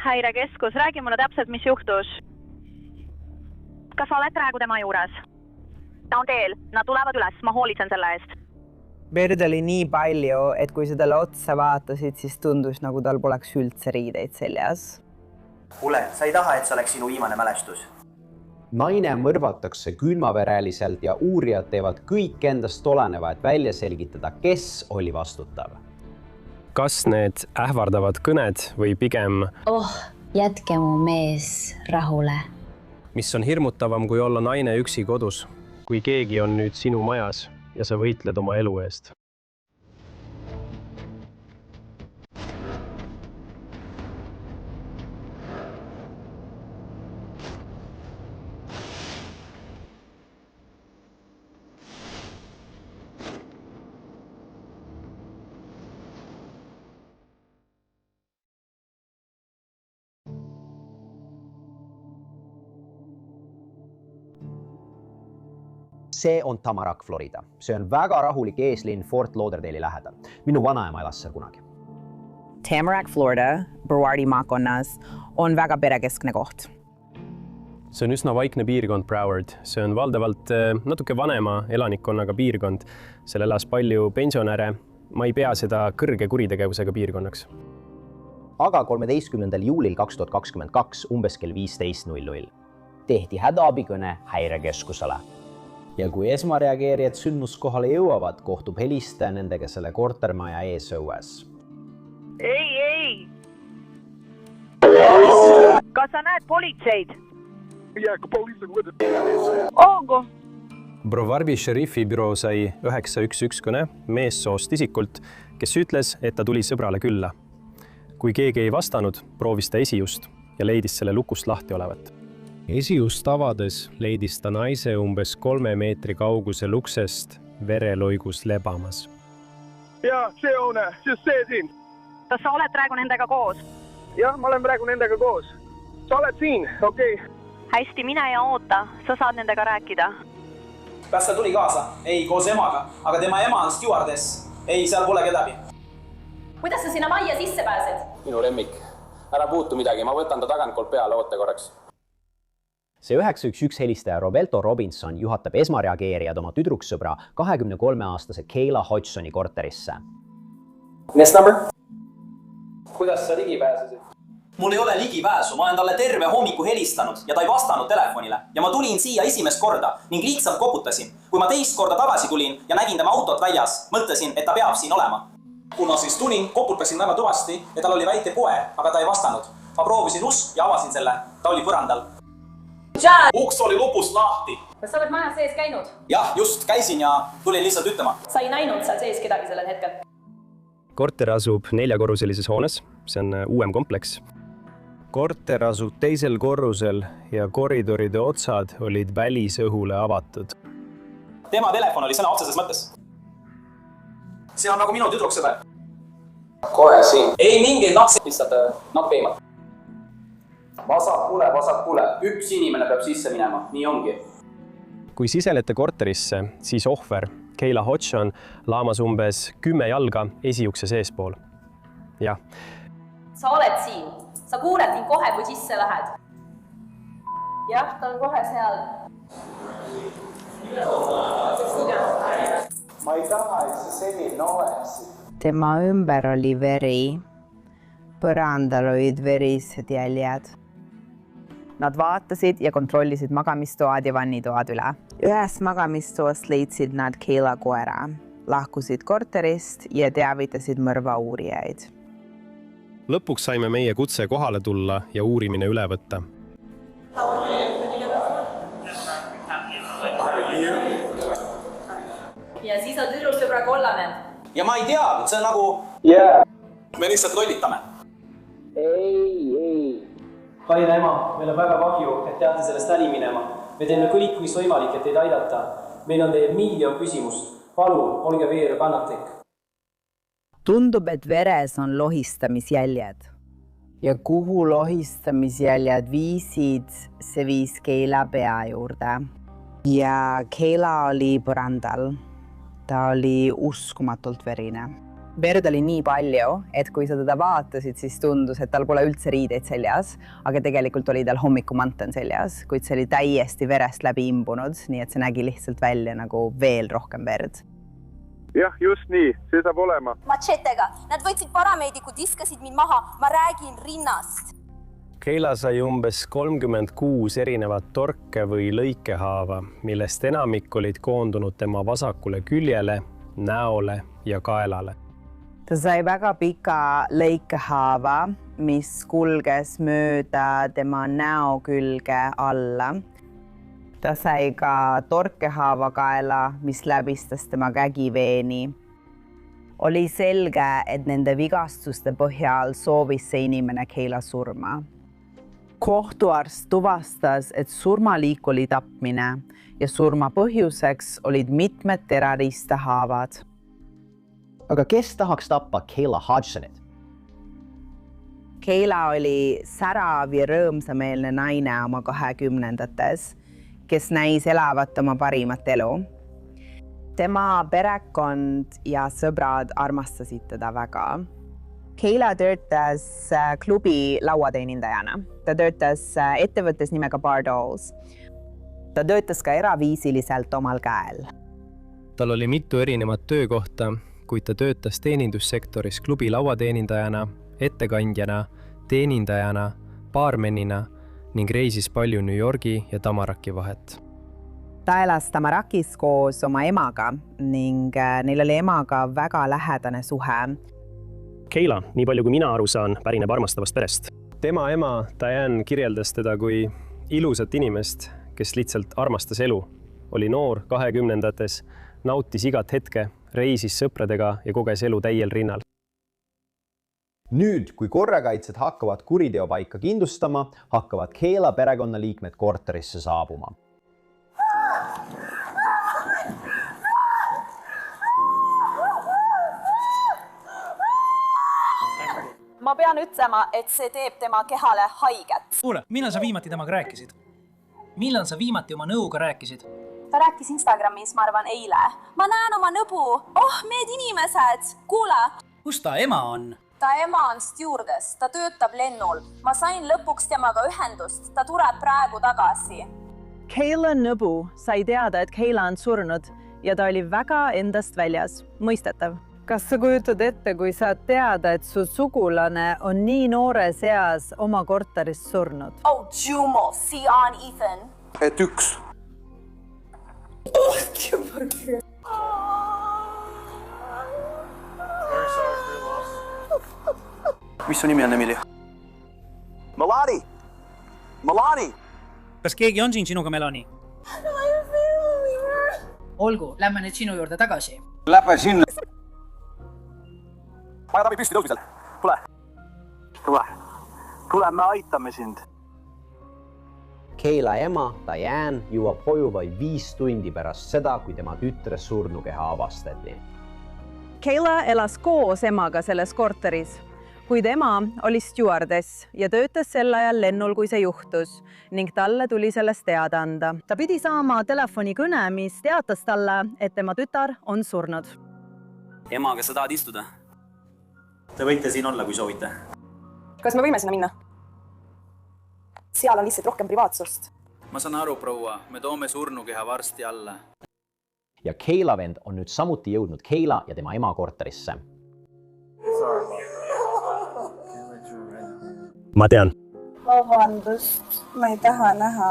häirekeskus, räägi mulle täpselt, mis juhtus. Kas sa oled praegu tema juures? Ta on teel, nad tulevad üles, ma hoolitsen selle eest. Verd oli nii palju, et kui sa talle otsa vaatasid, siis tundus, nagu tal poleks üldse riideid seljas. Kuule, sa ei taha, et see oleks sinu viimane mälestus. Naine mõrvatakse külmavereliselt ja uurijad teevad kõik endast oleneva, et välja selgitada, kes oli vastutav. Kas need ähvardavad kõned või pigem jätke mu mees rahule. mis on hirmutavam, kui olla naine üksi kodus, kui keegi on nüüd sinu majas ja sa võitled oma elu eest. See on Tamarack, Florida. See on väga rahulik eeslinn Fort Lauderdale'i lähedal. Minu vanaema elas seal kunagi. Tamarack, Florida, Brewardi maakonnas on väga perekeskne koht. See on üsna vaikne piirkond Broward. See on valdavalt natuke vanema elanikkonnaga piirkond. Seal elas palju pensionäre. Ma ei pea seda kõrge kuritegevusega piirkonnaks. Aga 13. juulil 2022 umbes kell 15.00 tehti hädaabikõne häirekeskusele. Ja kui esmareageerijad sündmuskohale jõuavad, kohtub helistaja nendega selle kortermaja ees õues. Ei! Kas sa näed politseid? Onko? Brewardi šerifi büroo sai 911 kõne meessoost isikult, kes ütles, et ta tuli sõbrale külla. Kui keegi ei vastanud, proovis ta esijust ja leidis selle lukust lahti olevat. Esijust avades leidis ta naise umbes 3 meetri kauguse luksest vereloigus lebamas. Jaa, see on see siin. Kas sa oled praegu nendega koos? Jah, ma olen praegu nendega koos. Sa oled siin, okei. Hästi, mine ja oota, sa saad nendega rääkida. Kas ta tuli kaasa? Ei, koos emaga. Aga tema ema on stewardess. Ei, seal pole kedagi. Kuidas sa sinna majja sisse pääsed? Minu lemmik. Ära puutu midagi, ma võtan ta tagantpoolt peale, oote korraks. See 911 helistaja Roberto Robinson juhatab esmareageerijad oma tüdruksõbra 23-aastase Kayla Hodgsoni korterisse. Next number? Kuidas sa ligi pääsesid? Mul ei ole ligipääsu, ma olen talle terve hommiku helistanud ja ta ei vastanud telefonile. Ja ma tulin siia esimest korda ning lihtsalt koputasin. Kui ma teist korda tagasi tulin ja nägin tema autot väljas, mõtlesin, et ta peab siin olema. Kuna siis tulin, koputasin väga tuvasti ja tal oli väike koer, aga ta ei vastanud. Ma proovisin usk ja avasin selle. Ta oli põrandal. Uks oli lupust lahti. Kas sa oled majas sees käinud? Jah, just käisin ja tulin lihtsalt ütlema. Sa ei näinud seal sees kedagi sellel hetkel? Korter asub 4-korruselises hoones. See on uuem kompleks. Korter asub teisel korrusel ja koridoride otsad olid välisõhule avatud. Tema telefon oli sõna otseses mõttes. See on nagu minu tüdruksõber. Kohe siin. Ei mingeid lapsi. Lihtsalt nappiimad. Vasak kule. Üks inimene peab sisse minema. Nii ongi. Kui sisenete korterisse, siis ohver Kayla Hodgson laamas umbes 10 jalga esiukse seespool. Jah. Sa oled siin. Sa kuuled mind kohe, kui sisse lähed. Jah, ta on kohe seal. Ma ei taha, et see selline oleks. Tema ümber oli veri. Põrandal olid verised jäljed. Nad vaatasid ja kontrollisid magamistoad ja vannitoad üle. Ühes magamistoast leidsid nad Kayla koera, lahkusid korterist ja teavitasid mõrva uurijaid. Lõpuks saime meie kutse kohale tulla ja uurimine üle võtta. Ja siis on tüdruksõbra kollane. Ja ma ei teadnud, see on nagu... Me lihtsalt lollitame. Ei. Kaina ema, meil on väga kahju, et teate sellest äli minema. Me teeme kõik, mis võimalik, et teid aidata. Meil on teie miljon küsimust. Palun, olge veer kannatek. Tundub, et veres on lohistamisjäljed. Ja kuhu lohistamisjäljed viisid, see viis Kayla pea juurde. Ja Kayla oli põrandal. Ta oli uskumatult verine. Verd oli nii palju, et kui sa teda vaatasid, siis tundus, et tal pole üldse riideid seljas, aga tegelikult oli tal hommikumantel seljas, kuid see oli täiesti verest läbi imbunud, nii et see nägi lihtsalt välja nagu veel rohkem verd. Jah, just nii, see saab olema. Machetega. Nad võtsid parameedikud, iskasid mind maha. Ma räägin rinnast. Keila sai umbes 36 erinevat torke või lõikehaava, millest enamik olid koondunud tema vasakule küljele, näole ja kaelale. Ta sai väga pika lõikehaava, mis kulges mööda tema näo külge alla. Ta sai ka torkehaava kaela, mis läbistas tema kägiveeni. Oli selge, et nende vigastuste põhjal soovis see inimene Keila surma. Kohtuarst tuvastas, et surmaliik oli tapmine ja surma põhjuseks olid mitmed terariste haavad. Aga kes tahaks tappa Keila Hodgsonit? Keila oli särav ja rõõmsameelne naine oma 20-ndates, kes näis elavat oma parimat elu. Tema perekond ja sõbrad armastasid teda väga. Keila töötas klubi lauateenindajana. Ta töötas ettevõttes nimega Bar Dolls. Ta töötas ka eraviisiliselt omal käel. Tal oli mitu erinevat töökohta, kuid ta töötas teenindussektoris klubi lauateenindajana, ettekandjana, teenindajana, baarmenina ning reisis palju New Yorgi ja Tamaraki vahet. Ta elas Tamarakis koos oma emaga ning neil oli emaga väga lähedane suhe. Keila, nii palju kui mina aru saan, pärineb armastavast perest. Tema ema Diane kirjeldas teda kui ilusat inimest, kes lihtsalt armastas elu. Oli noor 20-ndates, nautis igat hetke, reisis sõpradega ja koges elu täiel rinnal. Nüüd, kui korrakaitsed hakkavad kuriteopaika kindlustama, hakkavad Keila perekonnaliikmed korterisse saabuma. Ma pean ütlema, et see teeb tema kehale haiget. Kuule, millal sa viimati temaga rääkisid? Millal sa viimati oma nõuga rääkisid? Ta rääkis Instagramis, ma arvan, eile. Ma näen oma nõbu. Oh, meed inimesed. Kuule. Kus ta ema on? Ta ema on stewardess. Ta töötab lennul. Ma sain lõpuks temaga ühendust. Ta tuleb praegu tagasi. Keila nõbu sai teada, et Keila on surnud ja ta oli väga endast väljas. Mõistetav. Kas sa kujutad ette, kui saad teada, et su sugulane on nii noore seas oma korteris surnud? Oh, Jumo, see on Ethan. Et üks. Mis su nimi on, Emilia? Melanie! Melanie! Kas keegi on siin sinuga, Melanie? Olgu, lähme nüüd sinu juurde tagasi. Lähme sinna. Ma ei ravi püsti tõusmisel. Tule. Tule, me aitame sind. Keila ema Diane jõuab koju vaid 5 tundi pärast seda, kui tema tütre surnukeha avastati. Keila elas koos emaga selles korteris, kuid ema oli stewardess ja töötas sel ajal lennul, kui see juhtus ning talle tuli sellest teada anda. Ta pidi saama telefonikõne, mis teatas talle, et tema tütar on surnud. Ema, kas sa tahad istuda? Te võite siin olla, kui soovite. Kas me võime sinna minna? Seal on lihtsalt rohkem privaatsust. Ma saan aru, proua. Me toome surnukeha varsti alla. Ja Keila vend on nüüd samuti jõudnud Keila ja tema ema korterisse. Ma tean. Vabandust, ma ei taha näha.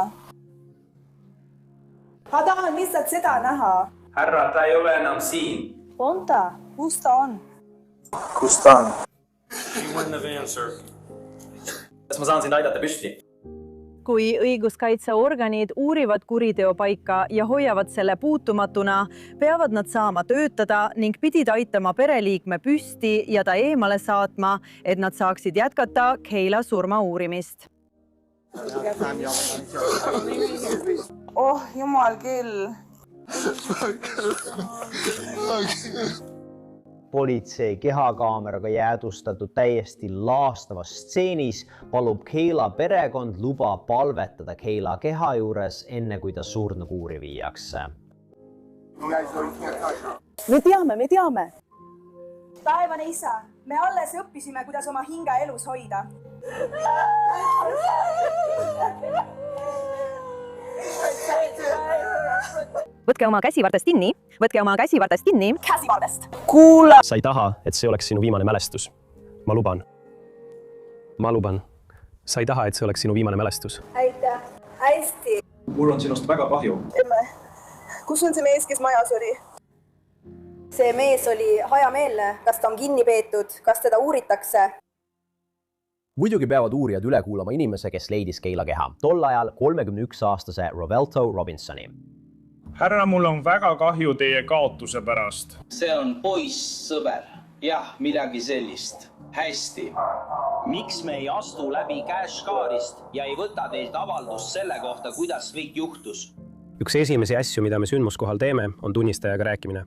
Ma tahan lihtsalt seda näha. Härra, ta ei ole enam siin. On ta? Kus ta on? Kus ta on? Kas ma saan sind aidata püsti? Kui õiguskaitseorganid uurivad kuriteopaika ja hoiavad selle puutumatuna, peavad nad saama töötada ning pidid aitama pereliikme püsti ja ta eemale saatma, et nad saaksid jätkata Keila surma uurimist. Oh, jumal küll. Politsei kehakaameraga jäädustatud täiesti laastavas stseenis palub Keila perekond luba palvetada Keila keha juures, enne kui ta surnukuuri viiakse. Me teame. Taevane isa, me alles õppisime, kuidas oma hinge elus hoida. Võtke oma käsivartest kinni, võtke oma käsivartest kinni. Käsivartest. Kuula! Sa ei taha, et see oleks sinu viimane mälestus. Ma luban. Ma luban. Sa ei taha, et see oleks sinu viimane mälestus. Aitäh. Hästi. Mul on sinust väga kahju. Emme, kus on see mees, kes majas oli? See mees oli hajameelne. Kas ta on kinni peetud? Kas teda uuritakse? Muidugi peavad uurijad üle kuulama inimese, kes leidis Keila keha. Tol ajal 31-aastase Rovelto Robinsoni. Härra, mul on väga kahju teie kaotuse pärast. See on poiss sõber. Jah, midagi sellist. Hästi. Miks me ei astu läbi Cashcarist ja ei võta teilt avaldust selle kohta, kuidas kõik juhtus? Üks esimesi asju, mida me sündmuskohal teeme, on tunnistajaga rääkimine.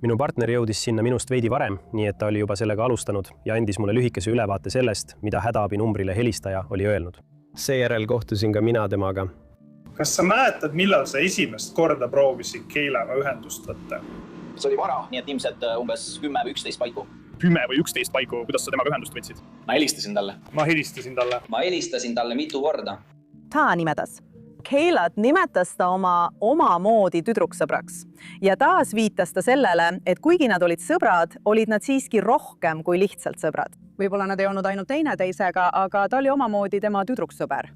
Minu partner jõudis sinna minust veidi varem, nii et ta oli juba sellega alustanud ja andis mulle lühikese ülevaate sellest, mida hädaabinumbrile helistaja oli öelnud. Seejärel kohtusin ka mina temaga. Kas sa mäletad, millal sa esimest korda proovisid Keilaga ühendust võtta? See oli vara, nii et ilmselt umbes 10 või 11 paiku. 10 või 11 paiku, kuidas sa temaga ühendust võtsid? Ma helistasin talle. Ma helistasin talle mitu korda. Ta nimetas. Keilat nimetas ta oma moodi tüdruksõbraks ja taas viitas ta sellele, et kuigi nad olid sõbrad, olid nad siiski rohkem kui lihtsalt sõbrad. Võib-olla nad ei olnud ainult teineteisega, aga ta oli omamoodi tema tüdruksõber.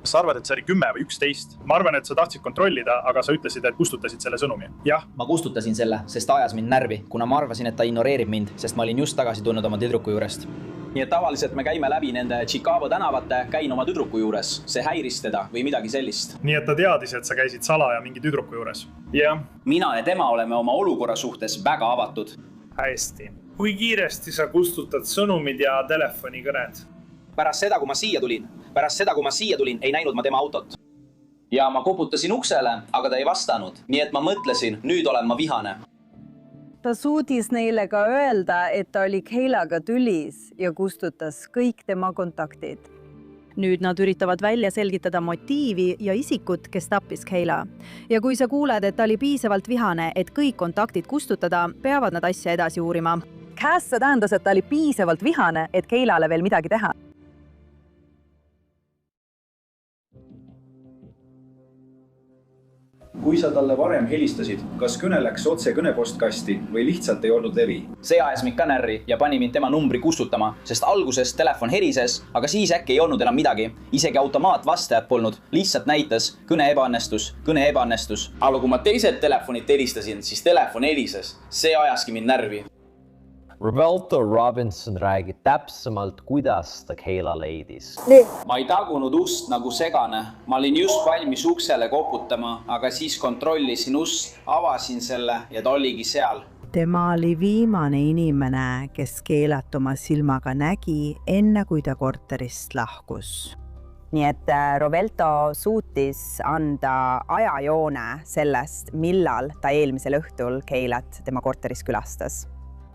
Sa arvad, et see oli 10 või 11? Ma arvan, et sa tahtsid kontrollida, aga sa ütlesid, et kustutasid selle sõnumi. Jah. Ma kustutasin selle, sest ta ajas mind närvi, kuna ma arvasin, et ta ignoreerib mind, sest ma olin just tagasi tulnud oma tüdruku juurest. Nii et tavaliselt me käime läbi nende Chicago tänavate, käin oma tüdruku juures. See häiris teda või midagi sellist. Nii et ta teadis, et sa käisid salaja mingi tüdruku juures. Jah. Mina ja tema oleme oma olukorra suhtes väga avatud. Hästi. Kui kiiresti sa kustutad sõnumid ja telefonikõned? Pärast seda, kui ma siia tulin, ei näinud ma tema autot. Ja ma koputasin uksele, aga ta ei vastanud. Nii et ma mõtlesin, nüüd olen ma vihane. Ta suudis neile ka öelda, et ta oli Keilaga tülis ja kustutas kõik tema kontaktid. Nüüd nad üritavad välja selgitada motiivi ja isikut, kes tappis Keila. Ja kui sa kuuled, et ta oli piisavalt vihane, et kõik kontaktid kustutada, peavad nad asja edasi uurima. Cass tähendas, et ta oli piisavalt vihane, et Keilale veel midagi teha. Kui sa talle varem helistasid, kas kõne läks otse kõnepostkasti või lihtsalt ei olnud levi? See ajas mind ka närri ja pani mind tema numbri kustutama, sest alguses telefon herises, aga siis äkki ei olnud enam midagi. Isegi automaatvastajat polnud, lihtsalt näitas kõne ebaõnnestus. Aga kui ma teiselt telefonit helistasin, siis telefon helises. See ajaski mind närvi. Rovelto Robinson räägib täpsemalt, kuidas ta Keila leidis. Ma ei tagunud ust nagu segane. Ma olin just valmis uksele koputama, aga siis kontrollisin ust, avasin selle ja ta oligi seal. Tema oli viimane inimene, kes Keilat oma silmaga nägi, enne kui ta korterist lahkus. Nii et Rovelto suutis anda ajajoone sellest, millal ta eelmisel õhtul Keilat tema korteris külastas.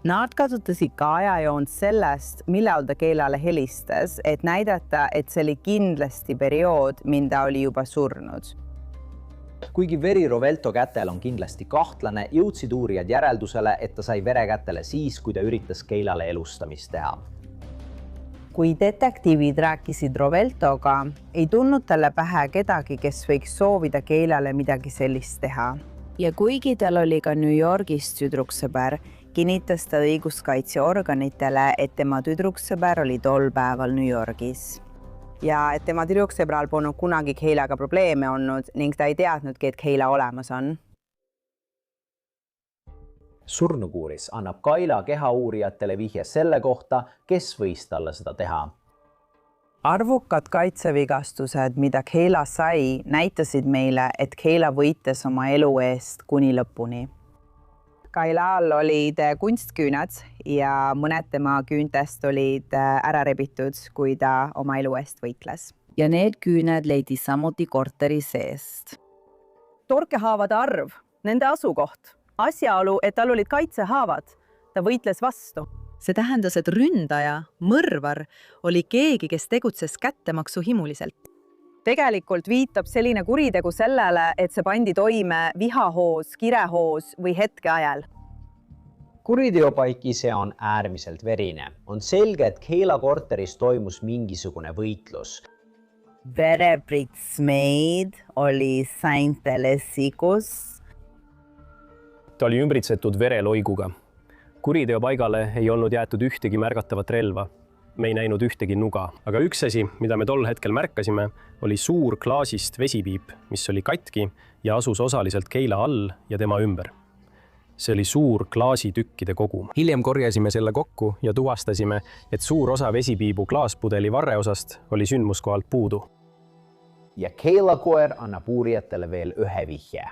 Nad kasutasid ka ajajoont sellest, millal ta Keilale helistas, et näidata, et see oli kindlasti periood, mida oli juba surnud. Kuigi veri Rovelto kätel on kindlasti kahtlane, jõudsid uurijad järeldusele, et ta sai vere kätele siis, kui ta üritas Keilale elustamist teha. Kui detektiivid rääkisid Roveltoga, ei tulnud talle pähe kedagi, kes võiks soovida Keilale midagi sellist teha. Ja kuigi tal oli ka New Yorgist tüdruksõber, kinnitas ta õiguskaitseorganitele, et tema tüdruksõber oli tol päeval New Yorgis. Ja et tema tüdruksõbral polnud kunagi Keilaga probleeme olnud ning ta ei teadnudki, et Keila olemas on. Surnukuuris annab Keila keha uurijatele vihje selle kohta, kes võis talle seda teha. Arvukad kaitsevigastused, mida Keila sai, näitasid meile, et Keila võitles oma elu eest kuni lõpuni. Keilal olid kunstküüned ja mõned tema küüntest olid ära rebitud, kui ta oma elu eest võitles. Ja need küüned leidis samuti korteri seest. Torkehaavade arv, nende asukoht, asjaolu, et tal olid kaitsehaavad, ta võitles vastu. See tähendas, et ründaja, mõrvar, oli keegi, kes tegutses kättemaksu himuliselt. Tegelikult viitab selline kuritegu sellele, et see pandi toime vihahoos, kirehoos või hetke ajal. kuriteopaik ise on äärmiselt verine. On selge, et Keila korteris toimus mingisugune võitlus. Verepritsmeid oli saintele sigus. Ta oli ümbritsetud vereloiguga. Kuriteopaigale ei olnud jäetud ühtegi märgatavat relva. Me ei näinud ühtegi nuga, aga üks asi, mida me tol hetkel märkasime, oli suur klaasist vesipiip, mis oli katki ja asus osaliselt Keila all ja tema ümber. See oli suur klaasitükkide kogum. Hiljem korjasime selle kokku ja tuvastasime, et suur osa vesipiibu klaaspudeli varreosast oli sündmuskohalt puudu. Ja Keila koer annab uurijatele veel ühe vihje.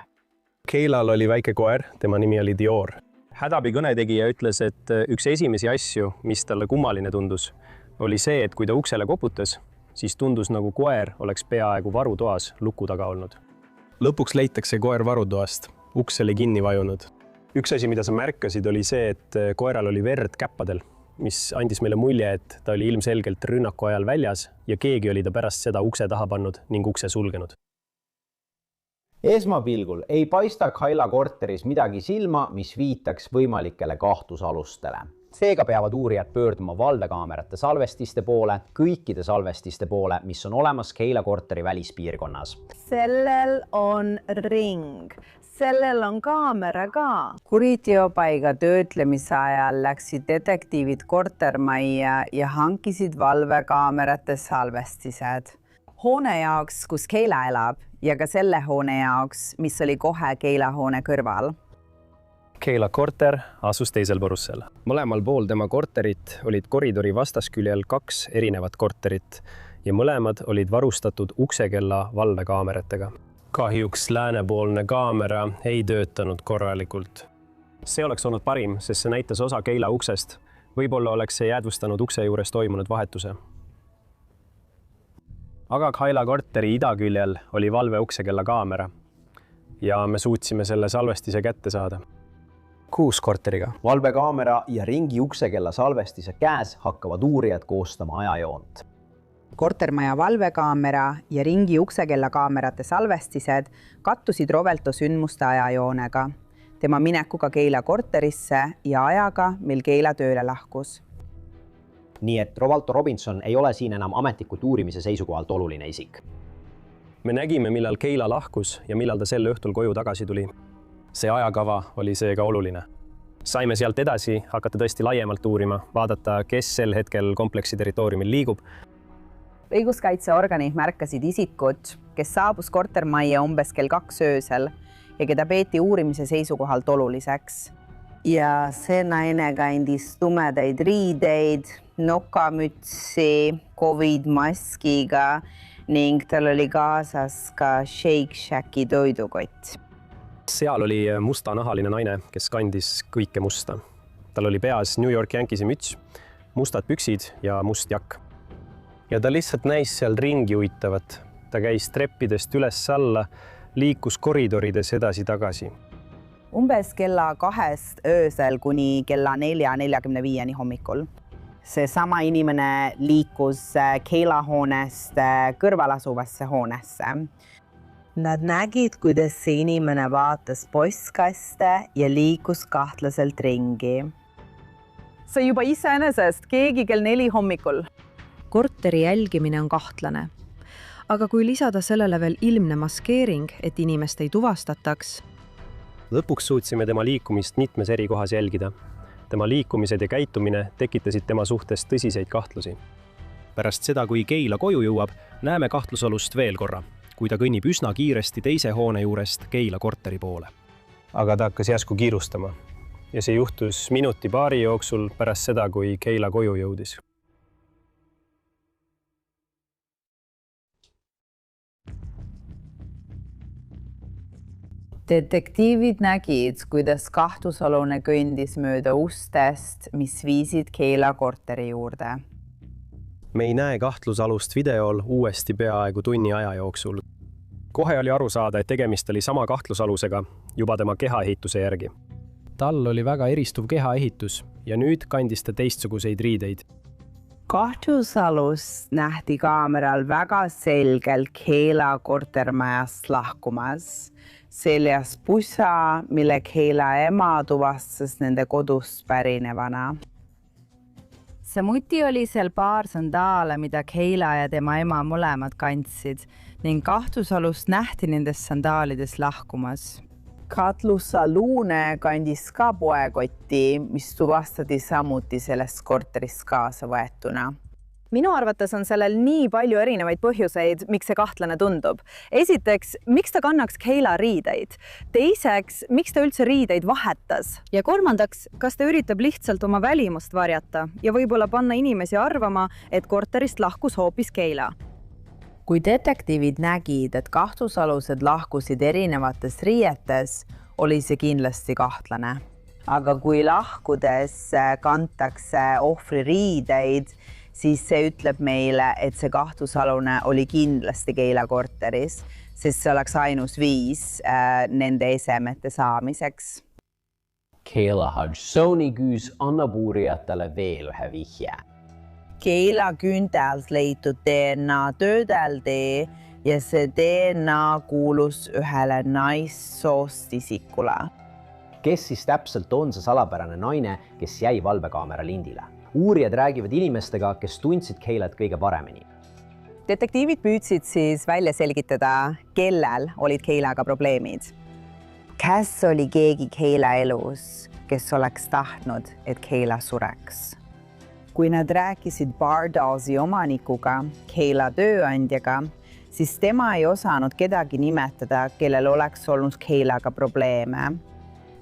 Keilal oli väike koer, tema nimi oli Dior. Hädaabikõnetegija ütles, et üks esimesi asju, mis talle kummaline tundus, oli see, et kui ta uksele koputas, siis tundus nagu koer oleks peaaegu varutoas luku taga olnud. Lõpuks leitakse koer varutoast. Uks oli kinni vajunud. Üks asi, mida sa märkasid, oli see, et koeral oli verd käppadel, mis andis meile mulje, et ta oli ilmselgelt rünnaku ajal väljas ja keegi oli ta pärast seda ukse taha pannud ning ukse sulgenud. Esmapilgul ei paista Keila korteris midagi silma, mis viitaks võimalikele kahtlusalustele. Seega peavad uurijad pöörduma valvekaamerate salvestiste poole, kõikide salvestiste poole, mis on olemas Keila korteri välispiirkonnas. Sellel on ring. Sellel on kaamera ka. Kuriteopaiga töötlemise ajal läksid detektiivid kortermajja ja hankisid valvekaamerate salvestised. Hoone jaoks, kus Keila elab, ja ka selle hoone jaoks, mis oli kohe Keila hoone kõrval. Keila korter asus teisel Borussel. Mõlemal pool tema korterit olid koridori vastasküljel 2 erinevat korterit ja mõlemad olid varustatud uksekella valvekaameratega. Kahjuks läänepoolne kaamera ei töötanud korralikult. See oleks olnud parim, sest see näitas osa Keila uksest. Võib-olla oleks see jäädvustanud ukse juures toimunud vahetuse. Aga Keila korteri idaküljel oli valve uksekella kaamera ja me suutsime selle salvestise kätte saada. 6 korteriga. Valvekaamera ja ringi uksekella salvestise käes hakkavad uurijad koostama ajajoont. Kortermaja valvekaamera ja ringi uksekella kaamerate salvestised kattusid Rovelto sündmuste ajajoonega, tema minekuga Keila korterisse ja ajaga, mil Keila tööle lahkus. Nii et Rovalto Robinson ei ole siin enam ametlikult uurimise seisukohalt oluline isik. Me nägime, millal Keila lahkus ja millal ta sel õhtul koju tagasi tuli. See ajakava oli seega oluline. Saime sealt edasi hakata tõesti laiemalt uurima, vaadata, kes sel hetkel kompleksi territooriumil liigub. Õiguskaitseorganid märkasid isikut, kes saabus kortermajja umbes kell 2 öösel ja keda peeti uurimise seisukohalt oluliseks. Ja see naine kandis tumedaid riideid, nokamütsi, COVID-maskiga ning tal oli kaasas ka Shake Shacki toidukott. Seal oli mustanahaline naine, kes kandis kõike musta. Tal oli peas New York Yankeesi müts, mustad püksid ja must jakk. Ja ta lihtsalt näis seal ringi uitavat. Ta käis treppidest üles alla, liikus koridorides edasi-tagasi. Umbes kella 2 öösel kuni kella 4:45 hommikul. See sama inimene liikus Keila hoonest kõrvalasuvasse hoonesse. Nad nägid, kuidas see inimene vaatas postkaste ja liikus kahtlaselt ringi. See juba iseenesest keegi kell 4 hommikul. Korteri jälgimine on kahtlane. Aga kui lisada sellele veel ilmne maskeering, et inimest ei tuvastataks. Lõpuks suutsime tema liikumist mitmes eri kohas jälgida. Tema liikumised ja käitumine tekitasid tema suhtes tõsiseid kahtlusi. Pärast seda, kui Keila koju jõuab, näeme kahtlusalust veel korra, kui ta kõnnib üsna kiiresti teise hoone juurest Keila korteri poole. Aga ta hakkas järsku kiirustama ja see juhtus minuti-paari jooksul pärast seda, kui Keila koju jõudis. Detektiivid nägid, kuidas kahtlusalune kõndis mööda ustest, mis viisid Keila korteri juurde. Me ei näe kahtlusalust videol uuesti peaaegu tunni aja jooksul. Kohe oli aru saada, et tegemist oli sama kahtlusalusega juba tema kehaehituse järgi. Tal oli väga eristuv kehaehitus ja nüüd kandis ta teistsuguseid riideid. Kahtlusalust nähti kaameral väga selgelt Keila kortermajast lahkumas. seljas pusa, mille Keila ema tuvastas nende kodust pärinevana. Samuti oli seal paar sandaale, mida Keila ja tema ema mõlemad kandsid ning kahtlusalust nähti nendes sandaalides lahkumas. Katlusa Luune kandis ka poekotti, mis tuvastati samuti sellest korterist kaasa võetuna. Minu arvates on sellel nii palju erinevaid põhjuseid, miks see kahtlane tundub. Esiteks, miks ta kannaks Keila riideid? Teiseks, miks ta üldse riideid vahetas? Ja kolmandaks, kas ta üritab lihtsalt oma välimust varjata ja võib-olla panna inimesi arvama, et korterist lahkus hoopis Keila? Kui detektiivid nägid, et kahtlusalused lahkusid erinevates riietes, oli see kindlasti kahtlane. Aga kui lahkudes kantakse ohvri riideid, siis see ütleb meile, et see kahtlusalune oli kindlasti Keila korteris, sest see oleks ainus viis nende esemete saamiseks. Keila Hodgsoni küüs annab uurijatele veel ühe vihje. Keila küntelt leitud DNA töödeldi ja see DNA kuulus ühele naissoost isikule. Kes siis täpselt on see salapärane naine, kes jäi valvekaamera lindile? Uurijad räägivad inimestega, kes tundsid Keilat kõige paremini. Detektiivid püüdsid siis välja selgitada, kellel olid Keilaga probleemid. Kas oli keegi Keila elus, kes oleks tahtnud, et Keila sureks? Kui nad rääkisid Bardalsi omanikuga, Keila tööandjaga, siis tema ei osanud kedagi nimetada, kellel oleks olnud Keilaga probleeme.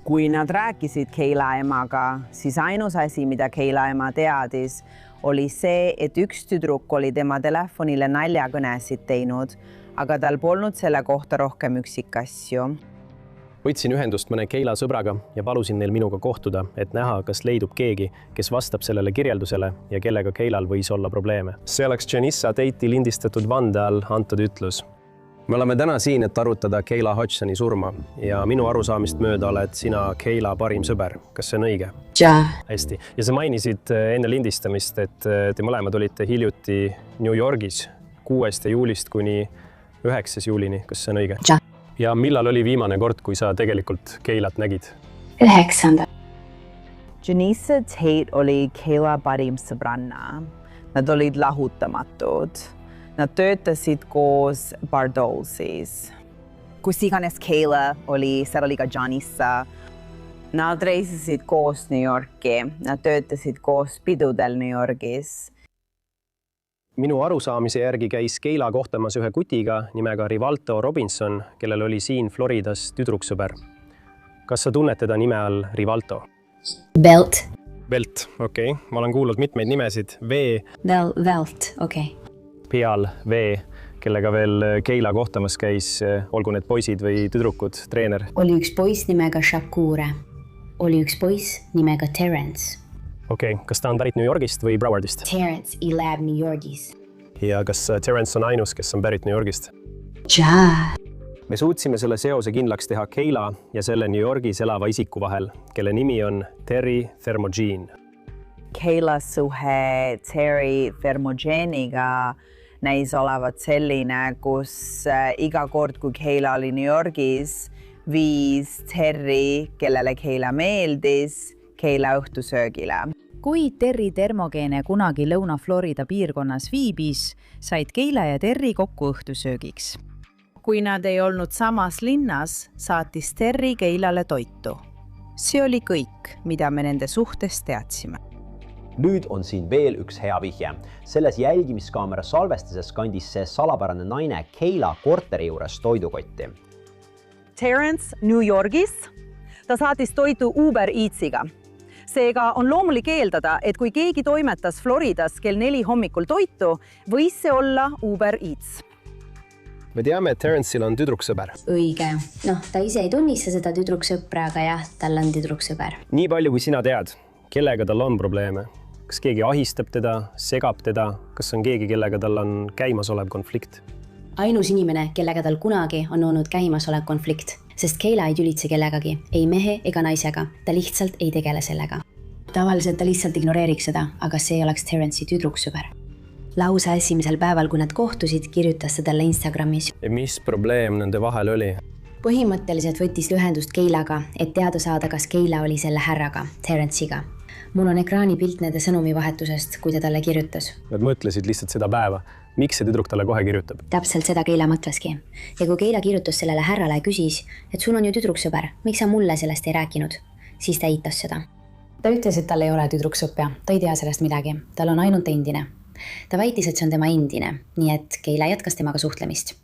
Kui nad rääkisid Keila emaga, siis ainus asi, mida Keila ema teadis, oli see, et üks tüdruk oli tema telefonile naljakõnesid teinud, aga tal polnud selle kohta rohkem üksikasju. Võtsin ühendust mõne Keila sõbraga ja palusin neil minuga kohtuda, et näha, kas leidub keegi, kes vastab sellele kirjeldusele ja kellega Keilal võis olla probleeme. See oleks Janissa Tate'i lindistatud vande all antud ütlus. Me oleme täna siin, et arutada Keila Hodgsoni surma ja minu arusaamist mööda oled sina Keila parim sõber. Kas see on õige? Hästi. Ja sa mainisid enne lindistamist, et te mõlemad olite hiljuti New Yorgis 6. juulist kuni 9. juulini. Kas see on õige? Ja millal oli viimane kord, kui sa tegelikult Keilat nägid? 9. Janissa Tate oli Keila parim sõbranna. Nad olid lahutamatud. Nad töötasid koos Bardalsis. Kus iganes Keila oli, seal oli ka Janissa. Nad reisisid koos New Yorki. Nad töötasid koos pidudel New Yorgis. Minu arusaamise järgi käis Keila kohtamas ühe kutiga nimega Rivalto Robinson, kellel oli siin Floridas tüdruksõber. Kas sa tunned teda nime all Rivalto? Belt. Belt, okei. Ma olen kuulnud mitmeid nimesid. Velt, okei. Peal V, kellega veel Keila kohtamas käis, olgu need poisid või tüdrukud, treener. Oli üks poiss nimega Shakure. Oli üks poiss nimega Terence. Okei, kas ta on pärit New Yorgist või Browardist? Terence elab New Yorgis. Ja kas Terence on ainus, kes on pärit New Yorgist? Me suutsime selle seose kindlaks teha Keila ja selle New Yorgis elava isiku vahel, kelle nimi on Terry Thermogene. Keila suhe Terry Thermogeniga näis olevat selline, kus iga kord, kui Keila oli New Yorgis, viis Terry, kellele Keila meeldis, Keila õhtusöögile. Kui Terry Thermogene kunagi Lõuna-Florida piirkonnas viibis, said Keila ja Terry kokku õhtusöögiks. Kui nad ei olnud samas linnas, saatis Terry Keilale toitu. See oli kõik, mida me nende suhtes teadsime. Nüüd on siin veel üks hea vihje. Selles jälgimiskaamera salvestises kandis see salapärane naine Keila korteri juures toidukotti. Terence New Yorgis. Ta saatis toitu Uber Eatsiga. Seega on loomulik eeldada, et kui keegi toimetas Floridas kell 4 hommikul toitu, võis see olla Uber Eats. Me teame, et Terence'il on tüdruksõber. Õige. Ta ise ei tunnista seda tüdruksõpra, aga jah, tal on tüdruksõber. Nii palju, kui sina tead, kellega tal on probleeme? Kas keegi ahistab teda, segab teda? Kas on keegi, kellega tal on käimasolev konflikt? Ainus inimene, kellega tal kunagi on olnud käimasolev konflikt, sest Keila ei tülitse kellegagi, ei mehe ega naisega. Ta lihtsalt ei tegele sellega. Tavaliselt ta lihtsalt ignoreeriks seda, aga see oleks Terence'i tüdruksõber. Lausa esimesel päeval, kui nad kohtusid, kirjutas ta talle Instagramis. Ja mis probleem nende vahel oli? Põhimõtteliselt võttis ühendust Keilaga, et teada saada, kas Keila oli selle härraga, Terence'iga. Mul on ekraanipilt nende sõnumivahetusest, kui ta talle kirjutas. Nad mõtlesid lihtsalt seda päeva. Miks see tüdruk talle kohe kirjutab? Täpselt seda Keila mõtleski. Ja kui Keila kirjutas sellele härrale ja küsis, et sul on ju tüdruksõber, miks sa mulle sellest ei rääkinud, siis ta eitas seda. Ta ütles, et tal ei ole tüdruksõppja, ta ei tea sellest midagi, tal on ainult endine. Ta väitis, et see on tema endine, nii et Keila jätkas temaga suhtlemist.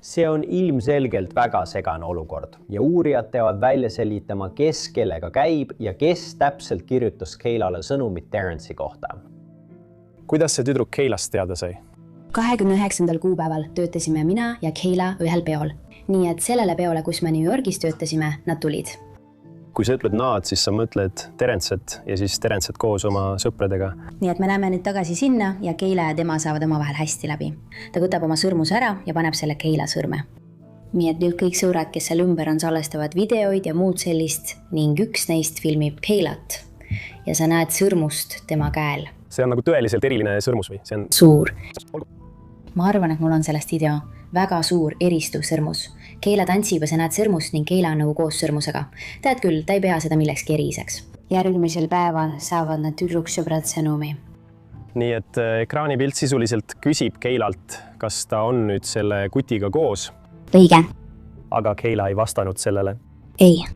See on ilmselgelt väga segane olukord ja uurijad teevad välja selgitama, kes kellega käib ja kes täpselt kirjutas Keilale sõnumit Terence'i kohta. Kuidas see tüdruk Keilast teada sai? 29. kuupäeval töötasime mina ja Keila ühel peol. Nii et sellele peole, kus me New Yorgis töötasime, nad tulid. Kui sa ütled naad, siis sa mõtled Terencet ja siis Terencet koos oma sõpradega. Nii et me näeme nüüd tagasi sinna ja Keila ja tema saavad omavahel hästi läbi. Ta võtab oma sõrmuse ära ja paneb selle Keila sõrme. Nii et nüüd kõik sõbrad, kes seal ümber on, salvestavad videoid ja muud sellist ning üks neist filmib Keilat ja sa näed sõrmust tema käel. See on nagu tõeliselt eriline sõrmus või? See on suur. Ma arvan, et mul on sellest video väga suur eristuv sõrmus. Keila tantsib ja sa näed sõrmust ning Keila on nagu koos sõrmusega. Tead küll, ta ei pea seda millekski eriseks. Järgmisel päeval saavad nad tüdruksõbrad sõnumi. Nii et ekraanipilt sisuliselt küsib Keilalt, kas ta on nüüd selle kutiga koos. Õige. Aga Keila ei vastanud sellele. Ei.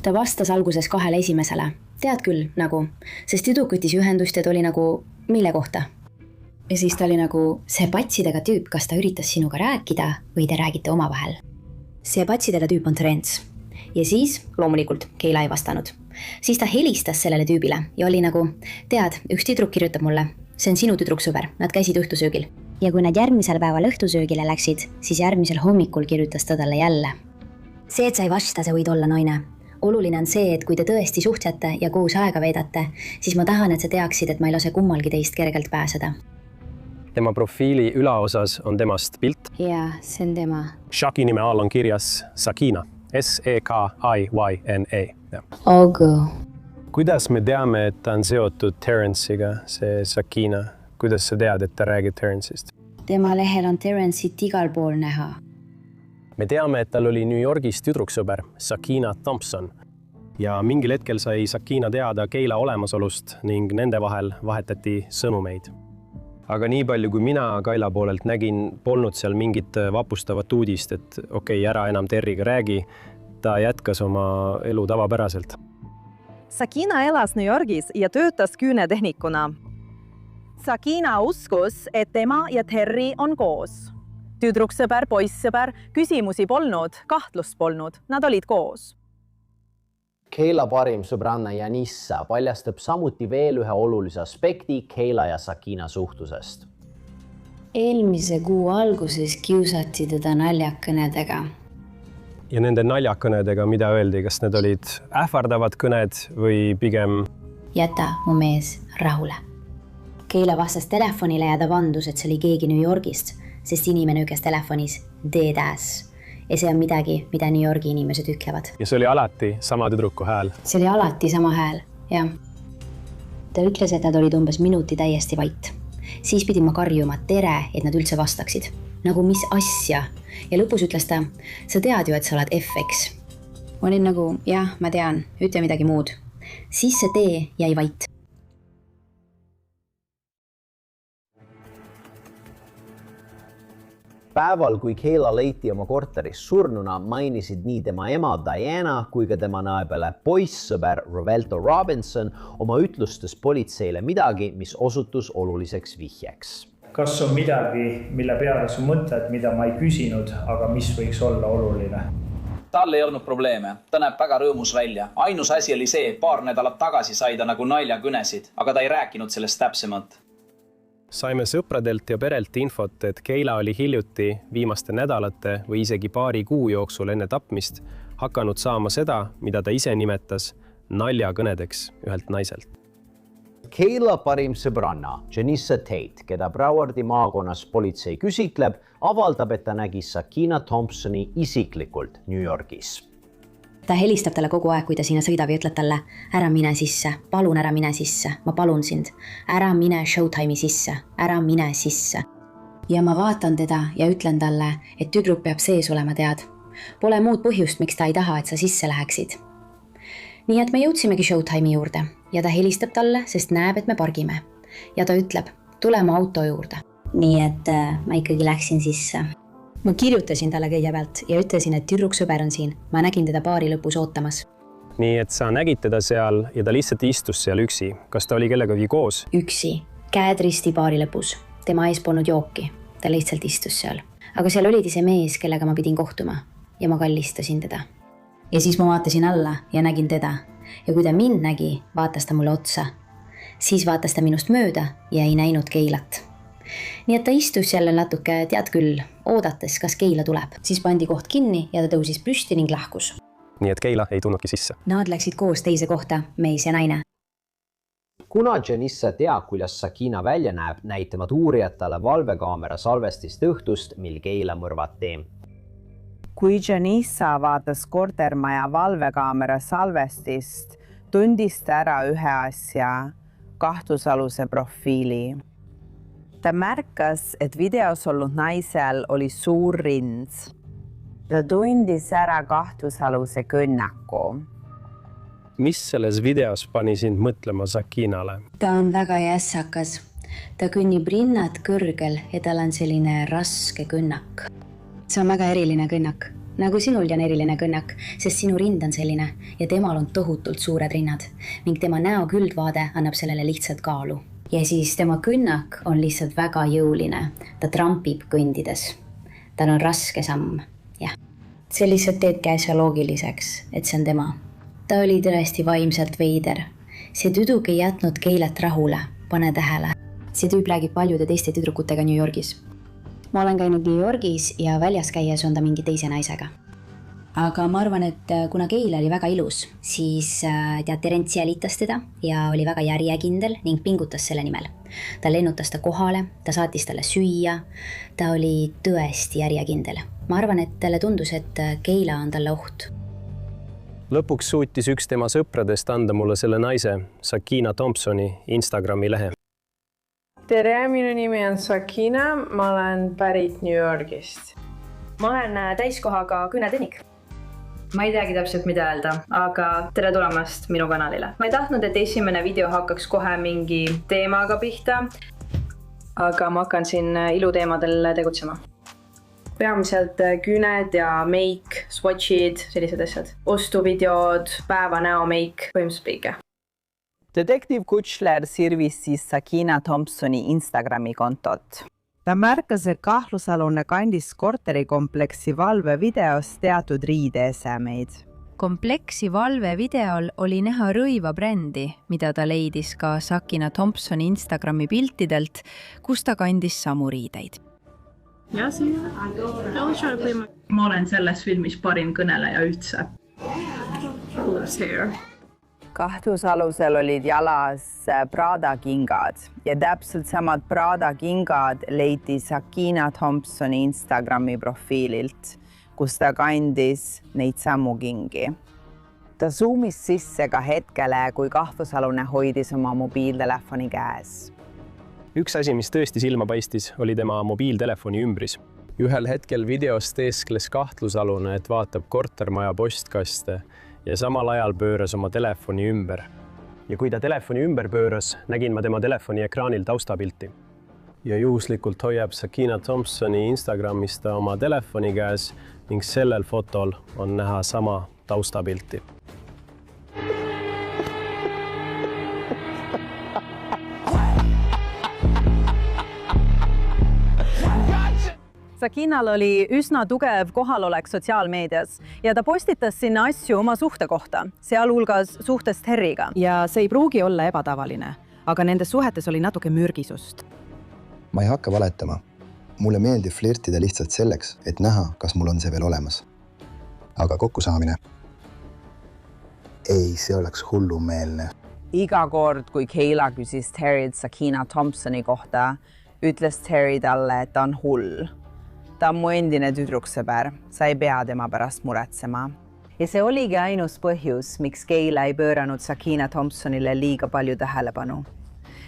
Ta vastas alguses 2 esimesele. Tead küll, nagu, sest tüdruk võttis ühendust ja ta oli nagu, mille kohta? Ja siis ta oli nagu, see patsidega tüüp, kas ta üritas sinuga rääkida või te räägite omavahel? See patsidega tüüp on Terence. Ja siis, loomulikult, Keila ei vastanud. Siis ta helistas sellele tüübile ja oli nagu, tead, üks tüdruk kirjutab mulle, see on sinu tüdruksõber, nad käisid õhtusöögil. Ja kui nad järgmisel päeval õhtusöögile läksid, siis järgmisel hommikul kirjutas ta talle jälle. See, et sa ei vasta, see võid olla naine. Oluline on see, et kui te tõesti suhtlete ja koos aega veedate, siis ma tahan, et sa teaksid, et ma ei lase kummalgi teist kergelt pääseda. Tema profiili ülaosas on temast pilt. Ja, see on tema. Shaki nime all on kirjas Sakina. S-E-K-I-Y-N-E. Ogu. Kuidas me teame, et ta on seotud Terence'iga, see Sakina? Kuidas sa tead, et ta räägib Terence'ist? Tema lehel on Terence'it igal pool näha. Me teame, et tal oli New Yorgis tüdruksõber Sakina Thompson ja mingil hetkel sai Sakina teada Keila olemasolust ning nende vahel vahetati sõnumeid. Aga nii palju, kui mina Keila poolelt nägin, polnud seal mingit vapustavat uudist, et okei, ära enam Terriga räägi, ta jätkas oma elu tavapäraselt. Sakina elas New Yorgis ja töötas küünetehnikuna. Sakina uskus, et tema ja Terry on koos. Tüdruksõber, poissõber, küsimusi polnud, kahtlust polnud, nad olid koos. Keila parim sõbranna Janissa paljastab samuti veel ühe olulise aspekti Keila ja Sakina suhtusest. Eelmise kuu alguses kiusati teda naljakõnedega. Ja nende naljakõnedega, mida öeldi, kas need olid ähvardavad kõned või pigem... Jäta mu mees rahule. Keila vastas telefonile ja ta vandus, et see oli keegi New Yorgist, sest inimene ükes telefonis dead ass. Ja see on midagi, mida New Yorgi inimesed ütlevad. Ja see oli alati sama tüdruku hääl? See oli alati sama hääl, jah. Ta ütles, et nad olid umbes minuti täiesti vait. Siis pidin ma karjuma tere, et nad üldse vastaksid. Nagu mis asja? Ja lõpus ütles ta, sa tead ju, et sa oled FX. Ma olin nagu, jah, ma tean, ütle midagi muud. Siis see tee jäi vait. Päeval, kui Keila leiti oma korteris surnuna, mainisid nii tema ema Diana kui ka tema naebele poissõber Rovelto Robinson oma ütlustes politseile midagi, mis osutus oluliseks vihjeks. Kas on midagi, mille peale sa mõtled, mida ma ei küsinud, aga mis võiks olla oluline? Tal ei olnud probleeme. Ta näeb väga rõõmus välja. Ainus asi oli see, et paar nädalat tagasi sai ta nagu naljakõnesid, aga ta ei rääkinud sellest täpsemalt. Saime sõpradelt ja perelt infot, et Keila oli hiljuti viimaste nädalate või isegi paari kuu jooksul enne tapmist hakanud saama seda, mida ta ise nimetas naljakõnedeks ühelt naiselt. Keila parim sõbranna, Janissa Tate, keda Browardi maakonnas politsei küsitleb, avaldab, et ta nägi Sakina Thompsoni isiklikult New Yorgis. Ta helistab talle kogu aeg, kui ta sinna sõidab ja ütleb talle, ära mine sisse, palun ära mine sisse, ma palun sind, ära mine Showtime'i sisse, ära mine sisse. Ja ma vaatan teda ja ütlen talle, et tüdruk peab sees olema, tead. Pole muud põhjust, miks ta ei taha, et sa sisse läheksid. Nii et me jõudsimegi Showtime'i juurde ja ta helistab talle, sest näeb, et me pargime. Ja ta ütleb, tule mu auto juurde. Nii et ma ikkagi läksin sisse. Ma kirjutasin talle kõigepealt ja ütlesin, et tüdruksõber on siin. Ma nägin teda baari lõpus ootamas. Nii et sa nägid teda seal ja ta lihtsalt istus seal üksi. Kas ta oli kellegagi koos? Üksi. Käed risti baari lõpus. Tema ees polnud jooki. Ta lihtsalt istus seal. Aga seal olidi see mees, kellega ma pidin kohtuma. Ja ma kallistasin teda. Ja siis ma vaatasin alla ja nägin teda. Ja kui ta mind nägi, vaatas ta mulle otsa. Siis vaatas ta minust mööda ja ei näinud Keilat. Nii et ta istus jälle natuke, tead küll, oodates, kas Keila tuleb. Siis pandi koht kinni ja ta tõusis püsti ning lahkus. Nii et Keila ei tulnudki sisse. Nad läksid koos teise kohta, mees ja naine. Kuna Janissa teab, kuidas Sakina välja näeb, näitavad uurijad talle valvekaamera salvestist õhtust, mil Keila mõrvati. Kui Janissa vaatas kortermaja valvekaamera salvestist, tundis ta ära ühe asja, kahtlusaluse profiili. Ta märkas, et videos olnud naisel oli suur rins. Ta tundis ära kahtlusaluse kõnnaku. Mis selles videos pani sind mõtlema Sakinale? Ta on väga jässakas. Ta kõnnib rinnad kõrgel ja tal on selline raske kõnnak. See on väga eriline kõnnak. Nagu sinulgi on eriline kõnnak, sest sinu rind on selline ja temal on tohutult suured rinnad ning tema näo küldvaade annab sellele lihtsalt kaalu. Ja siis tema kõnnak on lihtsalt väga jõuline. Ta trampib kõndides. Tal on raske samm. Jah. See lihtsalt teebki asja loogiliseks, et see on tema. Ta oli tõesti vaimselt veider. See tüdruk ei jätnud Keilat rahule. Pane tähele. See tüüp räägib paljude teiste tüdrukutega New Yorgis. Ma olen käinud New Yorgis ja väljas käies on ta mingi teise naisega. Aga ma arvan, et kuna Keila oli väga ilus, siis Terents jälitas teda ja oli väga järjekindel ning pingutas selle nimel. Ta lennutas ta kohale, ta saatis talle süüa, ta oli tõesti järjekindel. Ma arvan, et talle tundus, et Keila on talle oht. Lõpuks suutis üks tema sõpradest anda mulle selle naise, Sakina Thompsoni Instagrami lehe. Tere, minu nimi on Sakina, ma olen pärit New Yorgist. Ma olen täiskohaga Künetenik. Ma ei teagi täpselt mida öelda, aga tere tulemast minu kanalile. Ma ei tahtnud, et esimene video hakkaks kohe mingi teemaga pihta, aga ma hakkan siin iluteemadel tegutsema. Peamiselt küned ja make, swatchid, sellised asjad. Ostuvideod, päeva näo make, põhimõtteliselt kõike. Detektiiv Kutšler sirvis siis Sakina Thompsoni Instagrami kontot. Ta märkas, et kahtlusalune kandis korterikompleksi valvevideos teatud riideesemeid. Kompleksi valvevideol oli näha rõiva brändi, mida ta leidis ka Sakina Thompsoni Instagrami piltidelt, kus ta kandis samu riideid. Ma olen selles filmis parim kõneleja üldse. Kahtlusalusel olid jalas Prada kingad ja täpselt samad Prada kingad leiti Sakina Thompsoni Instagrami profiililt, kus ta kandis neid samu kingi. Ta zoomis sisse ka hetkele, kui kahtlusalune hoidis oma mobiiltelefoni käes. Üks asi, mis tõesti silma paistis, oli tema mobiiltelefoni ümbris. Ühel hetkel videost teeskles kahtlusalune, et vaatab kortermaja postkaste ja samal ajal pööras oma telefoni ümber. Ja kui ta telefoni ümber pööras, nägin ma tema telefoni ekraanil taustapilti. Ja juhuslikult hoiab Sakina Thompsoni Instagramis ta oma telefoni käes ning sellel fotol on näha sama taustapilti. Sakinal oli üsna tugev kohalolek sotsiaalmeedias ja ta postitas sinna asju oma suhte kohta, sealhulgas suhtest Terryga. Ja see ei pruugi olla ebatavaline, aga nendes suhetes oli natuke mürgisust. Ma ei hakka valetama. Mulle meeldib flirtida lihtsalt selleks, et näha, kas mul on see veel olemas. Aga kokkusaamine? Ei, see oleks hullumeelne. Iga kord, kui Keila küsis Terryt Sakina Thompsoni kohta, ütles Terry talle, et ta on hull. Ta on mu endine tüdruksõber, sa ei pea tema pärast muretsema. Ja see oligi ainus põhjus, miks Keila ei pööranud Sakina Thompsonile liiga palju tähelepanu.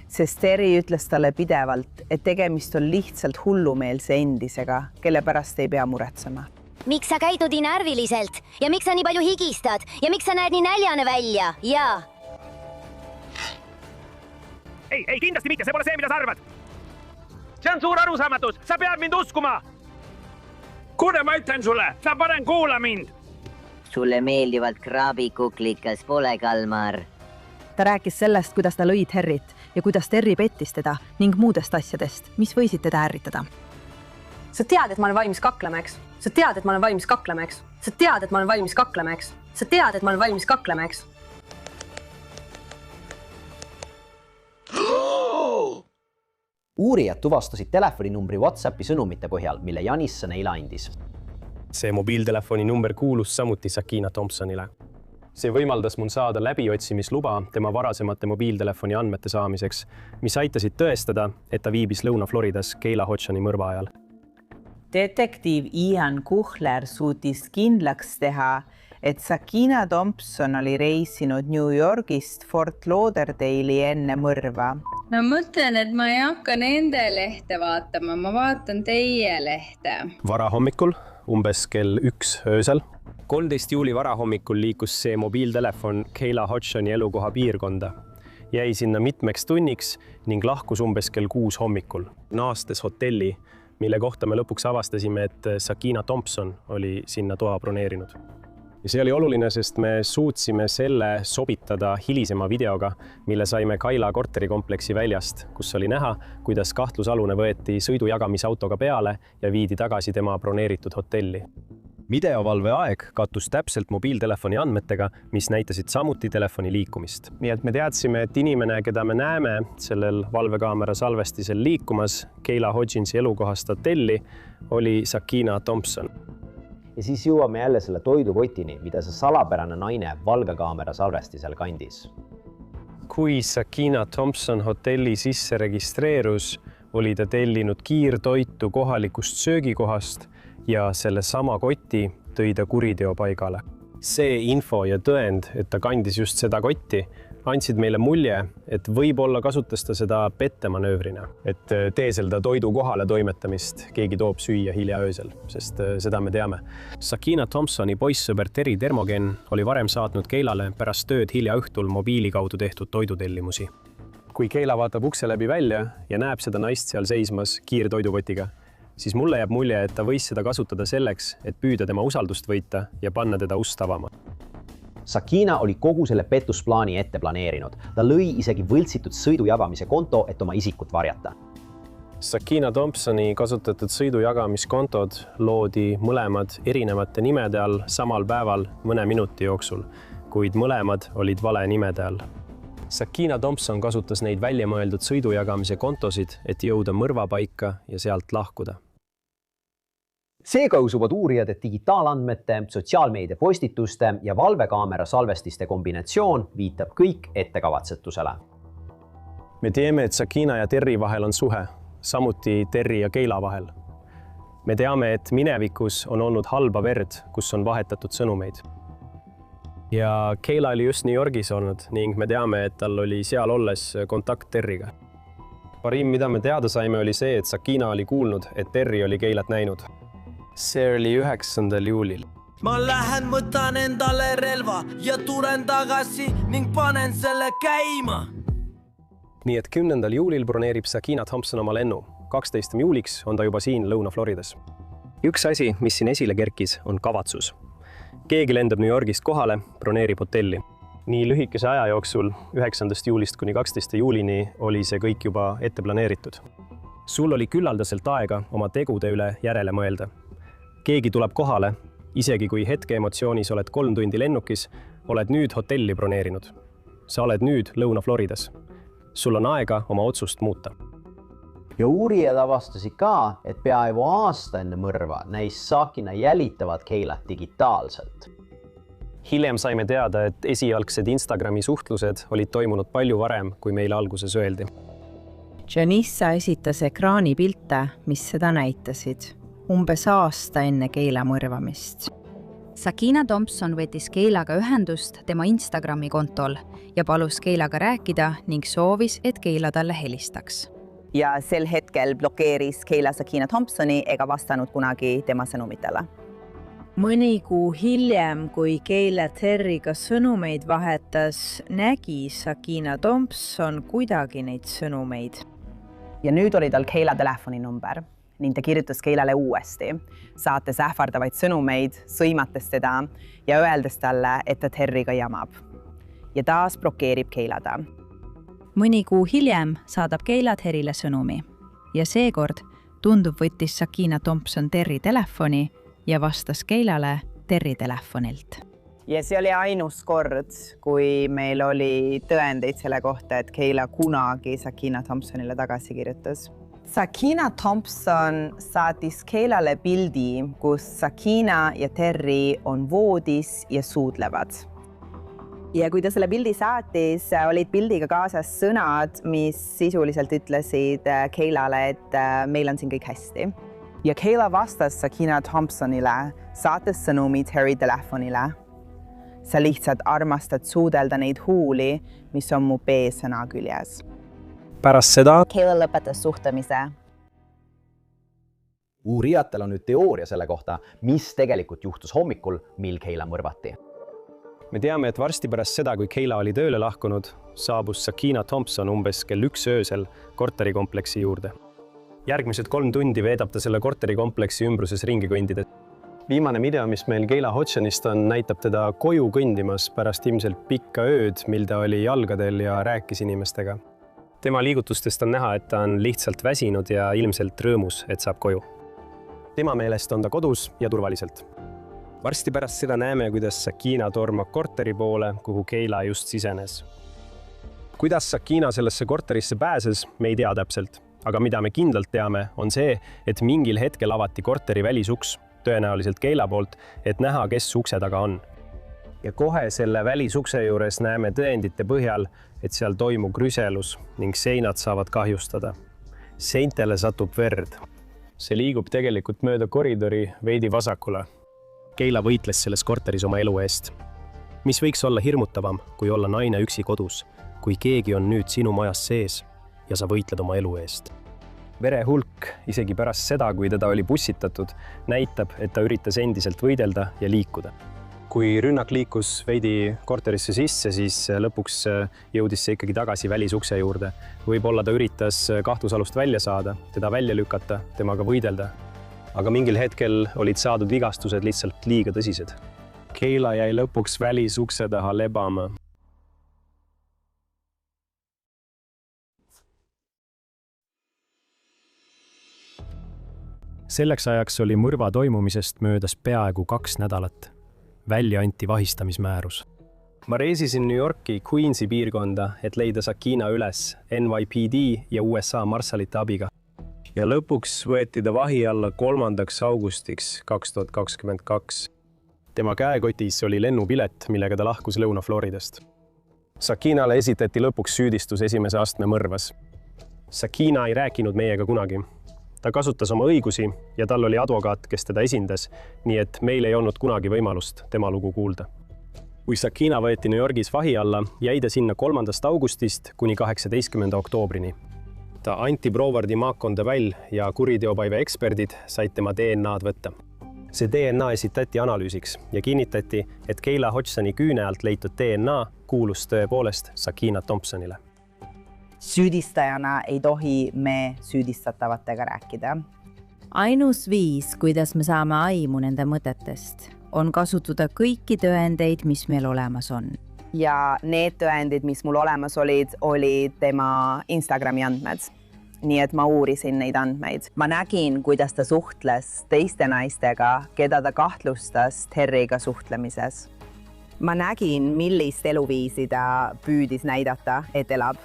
Sest Terry ütles talle pidevalt, et tegemist on lihtsalt hullumeelse endisega, kelle pärast ei pea muretsema. miks sa käitud nii närviliselt ja miks sa nii palju higistad ja miks sa näed nii näljane välja ja... Ei, kindlasti mitte, see pole see, mida sa arvad. See on suur arusaamatus, sa pead mind uskuma. Kuule, ma ütlen sulle, sa parem kuula mind. Sulle meeldivad kraabikuklikas, pole Kalmar? Ta rääkis sellest, kuidas ta lõid Territ ja kuidas Terri pettis teda ning muudest asjadest, mis võisid teda ärritada. Sa tead, et ma olen valmis kaklemaks. Sa tead, et ma olen valmis kaklemaks. Sa tead, et ma olen valmis kaklemaks. Sa tead, et ma olen valmis kaklemaks. Uurijad tuvastasid telefoninumbri WhatsAppi sõnumite põhjal, mille Janisse neile andis. See mobiiltelefoni number kuulus samuti Sakina Thompsonile. See võimaldas mul saada läbiotsimisluba tema varasemate mobiiltelefoni andmete saamiseks, mis aitasid tõestada, et ta viibis Lõuna-Floridas Kayla Hodgsoni mõrva ajal. Detektiiv Ian Kuhler suutis kindlaks teha, et Sakina Thompson oli reisinud New Yorgist Fort Lauderdale'i enne mõrva. Ma mõtlen, et ma ei hakka nende lehte vaatama, ma vaatan teie lehte. Varahommikul, umbes kell 1 öösel, 13 juuli varahommikul liikus see mobiiltelefon Kayla Hodgsoni elukoha piirkonda. Jäi sinna mitmeks tunniks ning lahkus umbes kell 6 hommikul, naastes hotelli, mille kohta me lõpuks avastasime, et Sakina Thompson oli sinna toa broneerinud. Ja see oli oluline, sest me suutsime selle sobitada hilisema videoga, mille saime Kaila korterikompleksi väljast, kus oli näha, kuidas kahtlusalune võeti sõidujagamisautoga peale ja viidi tagasi tema broneeritud hotelli. Videovalve aeg kattus täpselt mobiiltelefoni andmetega, mis näitasid samuti telefoni liikumist. Nii et me teadsime, et inimene, keda me näeme sellel valvekaamera salvestisel liikumas Kayla Hodginsi elukohast hotelli, oli Sakina Thompson. Ja siis jõuame jälle selle toidukotini, mida see salapärane naine valvekaamera salvestisel kandis. Kui Sakina Thompson hotelli sisse registreerus, oli ta tellinud kiirtoitu kohalikust söögikohast ja selle sama koti tõi ta kuriteopaigale. See info ja tõend, et ta kandis just seda kotti, andsid meile mulje, et võib-olla kasutas ta seda pettemanöövrina, et teeselda toidu kohale toimetamist keegi toob süüa hilja öösel, sest seda me teame. Sakina Thompsoni poissõber Terry Dermogen oli varem saatnud Kaylale pärast tööd hilja õhtul mobiili kaudu tehtud toidutellimusi. Kui Kayla vaatab ukse läbi välja ja näeb seda naist seal seismas kiirtoidukotiga, siis mulle jääb mulje, et ta võis seda kasutada selleks, et püüda tema usaldust võita ja panna teda ust avama. Sakina oli kogu selle pettusplaani ette planeerinud. Ta lõi isegi võltsitud sõidujagamise konto, et oma isikut varjata. Sakina Thompsoni kasutatud sõidujagamiskontod loodi mõlemad erinevate nimede all samal päeval mõne minuti jooksul, kuid mõlemad olid vale nimede all. Sakina Thompson kasutas neid väljamõeldud sõidujagamise kontosid, et jõuda mõrvapaika ja sealt lahkuda. Seega usuvad uurijad, et digitaalandmete, sotsiaalmeedia postituste ja valvekaamera salvestiste kombinatsioon viitab kõik ettekavatsetusele. Me teame, et Sakina ja Terry vahel on suhe, samuti Terry ja Kayla vahel. Me teame, et minevikus on olnud halba verd, kus on vahetatud sõnumeid. Ja Kayla oli just New Yorgis olnud ning me teame, et tal oli seal olles kontakt Terryga. Parim, mida me teada saime, oli see, et Sakina oli kuulnud, et Terry oli Kaylat näinud. See oli 9. juulil. Ma lähen, võtan endale relva ja tulen tagasi ning panen selle käima. Nii et 10. juulil broneerib Sakina Thompson oma lennu. 12. juuliks on ta juba siin Lõuna-Floridas. Üks asi, mis siin esile kerkis, on kavatsus. Keegi lendab New Yorgist kohale, broneerib hotelli. Nii lühikese aja jooksul, 9. juulist kuni 12. juulini, oli see kõik juba ette planeeritud. Sul oli küllaldaselt aega oma tegude üle järele mõelda. Keegi tuleb kohale, isegi kui hetke emotsioonis oled 3 tundi lennukis, oled nüüd hotelli broneerinud. Sa oled nüüd Lõuna-Floridas. Sul on aega oma otsust muuta. Ja uurijad avastasid ka, et peaaegu aasta enne mõrva näis Sakina jälitavat Kaylat digitaalselt. Hiljem saime teada, et esialgsed Instagrami suhtlused olid toimunud palju varem, kui meile alguses öeldi. Janissa esitas ekraanipilte, mis seda näitasid. Umbes aasta enne Kayla mõrvamist. Sakina Thompson võttis Kaylaga ühendust tema Instagrami kontol ja palus Kaylaga rääkida ning soovis, et Kayla talle helistaks. Ja sel hetkel blokeeris Kayla Sakina Thompsoni ega vastanud kunagi tema sõnumitele. Mõni kuu hiljem, kui Keila Terryga sõnumeid vahetas, nägi Sakina Thompson kuidagi neid sõnumeid. Ja nüüd oli tal Keila telefoninumber ning ta kirjutas Keilale uuesti, saates ähvardavaid sõnumeid, sõimates teda ja öeldes talle, et ta Terryga jamab. Ja taas blokeerib Keila ta. Mõni kuu hiljem saadab Keila Terrile sõnumi ja seekord tundub võttis Sakina Thompson Terry telefoni ja vastas Keilale Terry telefonilt. Ja see oli ainus kord, kui meil oli tõendeid selle kohta, et Keila kunagi Sakina Thompsonile tagasi kirjutas. Sakina Thompson saatis Keilale pildi, kus Sakina ja Terry on voodis ja suudlevad. Ja kui ta selle pildi saatis, olid pildiga kaasas sõnad, mis sisuliselt ütlesid Keilale, et meil on siin kõik hästi. Ja Keila vastas Sakina Thompsonile, saates sõnumi Terry telefonile. Sa lihtsalt armastad suudelda neid huuli, mis on mu B-sõna küljes. Pärast seda Keila lõpetas suhtlemise. Uurijatel on nüüd teooria selle kohta, mis tegelikult juhtus hommikul, mil Keila mõrvati. Me teame, et varsti pärast seda, kui Keila oli tööle lahkunud, saabus Sakina Thompson umbes kell 1 öösel korterikompleksi juurde. Järgmised 3 tundi veedab ta selle korterikompleksi ümbruses ringi kõndides. Viimane video, mis meil Keila Hodgsonist on, näitab teda koju kõndimas pärast ilmselt pikka ööd, mil ta oli jalgadel ja rääkis inimestega. Tema liigutustest on näha, et ta on lihtsalt väsinud ja ilmselt rõõmus, et saab koju. Tema meelest on ta kodus ja turvaliselt. Varsti pärast seda näeme, kuidas Sakina tormab korteri poole, kuhu Keila just sisenes. Kuidas Sakina sellesse korterisse pääses, me ei tea täpselt. Aga mida me kindlalt teame, on see, et mingil hetkel avati korteri välisuks, tõenäoliselt Keila poolt, et näha, kes ukse taga on. Ja kohe selle välisukse juures näeme tõendite põhjal, et seal toimub rüselus ning seinad saavad kahjustada. Seintele satub verd. See liigub tegelikult mööda koridori veidi vasakule. Keila võitles selles korteris oma elu eest. Mis võiks olla hirmutavam, kui olla naine üksi kodus, kui keegi on nüüd sinu majas sees ja sa võitled oma elu eest. Vere hulk, isegi pärast seda, kui teda oli bussitatud, näitab, et ta üritas endiselt võidelda ja liikuda. Kui rünnak liikus veidi korterisse sisse, siis lõpuks jõudis see ikkagi tagasi välisukse juurde. Võib-olla ta üritas kahtlusalust välja saada, teda välja lükata, temaga võidelda. Aga mingil hetkel olid saadud vigastused lihtsalt liiga tõsised. Keila jäi lõpuks välisukse taha lebama. Selleks ajaks oli mõrva toimumisest möödas peaaegu 2 nädalat. Välja anti vahistamismäärus. Ma reisisin New Yorki Queensi piirkonda, et leida Sakina üles NYPD ja USA marsalite abiga. Ja lõpuks võeti ta vahi alla 3. augustiks 2022. Tema käekotis oli lennupilet, millega ta lahkus Lõuna-Floridast. Sakinale esitati lõpuks süüdistus 1. astme mõrvas. Sakina ei rääkinud meiega kunagi. Ta kasutas oma õigusi ja tal oli advokaat, kes teda esindas, nii et meil ei olnud kunagi võimalust tema lugu kuulda. Kui Sakina võeti New Yorgis vahi alla, jäi ta sinna 3. augustist kuni 18. oktoobrini. Ta anti Browardi maakonda väl ja kuriteopaive eksperdid said tema DNA-d võtta. See DNA esitati analüüsiks ja kinnitati, et Keila Hodgsoni küüne alt leitud DNA kuulus tõepoolest Sakina Thompsonile. Süüdistajana ei tohi me süüdistatavatega rääkida. Ainus viis, kuidas me saame aimu nende mõtetest, on kasutada kõiki tõendeid, mis meil olemas on. Ja need tõendid, mis mul olemas olid tema Instagrami andmed. Nii et ma uurisin neid andmeid. Ma nägin, kuidas ta suhtles teiste naistega, keda ta kahtlustas Terryga suhtlemises. Ma nägin, millist eluviisi ta püüdis näidata, et elab.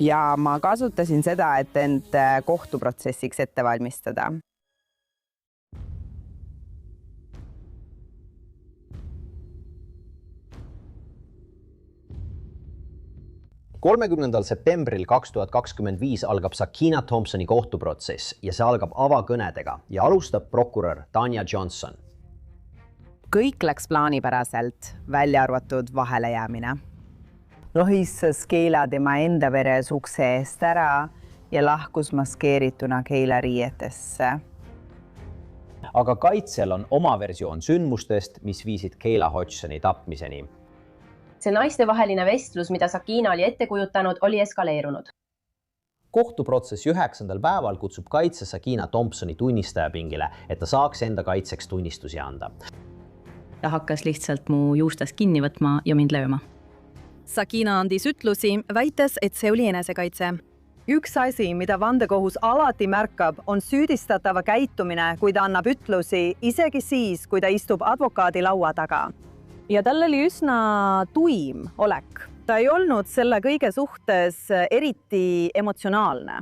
Ja ma kasutasin seda, et end kohtuprotsessiks ette valmistada. septembril 2025 algab Sakina Thompsoni kohtuprotsess ja see algab avakõnedega ja alustab prokurör Tanya Johnson. Kõik läks plaanipäraselt, välja arvatud vahelejäämine. Lohissas Keila tema enda veres ukse eest ära ja lahkus maskeerituna Keila riietesse. aga kaitsel on oma versioon sündmustest, mis viisid Kayla Hodgsoni tapmiseni. See naistevaheline vestlus, mida Sakina oli ette kujutanud, oli eskaleerunud. Kohtuprotsessi 9. päeval kutsub kaitse Sakina Thompsoni tunnistajapingile, et ta saaks enda kaitseks tunnistusi anda. Ta hakkas lihtsalt mu juustest kinni võtma ja mind lööma. Sakina andis ütlusi, väites, et see oli enesekaitse. Üks asi, mida vandekohus alati märkab, on süüdistatava käitumine, kui ta annab ütlusi, isegi siis, kui ta istub advokaadi laua taga. Ja tal oli üsna tuim olek. Ta ei olnud selle kõige suhtes eriti emotsionaalne.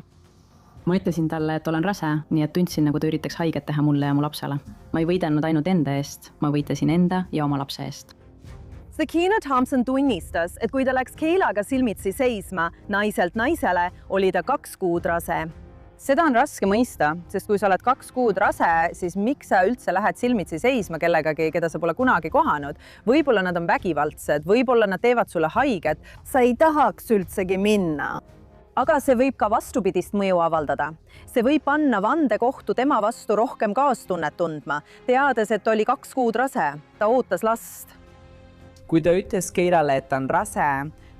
Ma ütlesin talle, et olen rase, nii et tundsin, nagu ta üritaks haiget teha mulle ja mu lapsele. Ma ei võidelnud ainult enda eest, ma võitlesin enda ja oma lapse eest. Sakina Thompson tunnistas, et kui ta läks Kaylaga silmitsi seisma naiselt naisele, oli ta 2 kuud rase. Seda on raske mõista, sest kui sa oled 2 kuud rase, siis miks sa üldse lähed silmitsi seisma kellegagi, keda sa pole kunagi kohanud? Võib-olla nad on vägivaldsed, võib-olla nad teevad sulle haiget. Sa ei tahaks üldsegi minna. Aga see võib ka vastupidist mõju avaldada. See võib panna vandekohtu tema vastu rohkem kaastunnet tundma, teades, et oli 2 kuud rase. Ta ootas last. Kui ta ütles Kaylale, et ta on rase,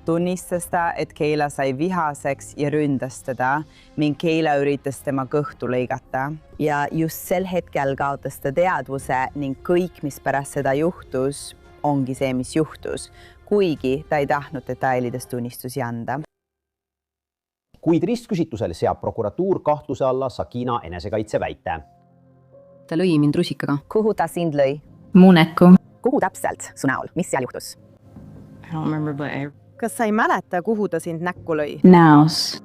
tunnistas ta, et Kayla sai vihaseks ja ründas teda ning Kayla üritas tema kõhtu lõigata. Ja just sel hetkel kaotas ta teadvuse ning kõik, mis pärast seda juhtus, ongi see, mis juhtus, kuigi ta ei tahtnud detailides tunnistusi anda. Kuid ristküsitusel seab prokuratuur kahtluse alla Sakina enesekaitse väite. Ta lõi mind rusikaga. Kuhu ta sind lõi? Mu näkku. Kuhu täpselt su näol? Mis seal juhtus? I don't remember, but Kas sa ei mäleta, kuhu ta sind näkku lõi? näos.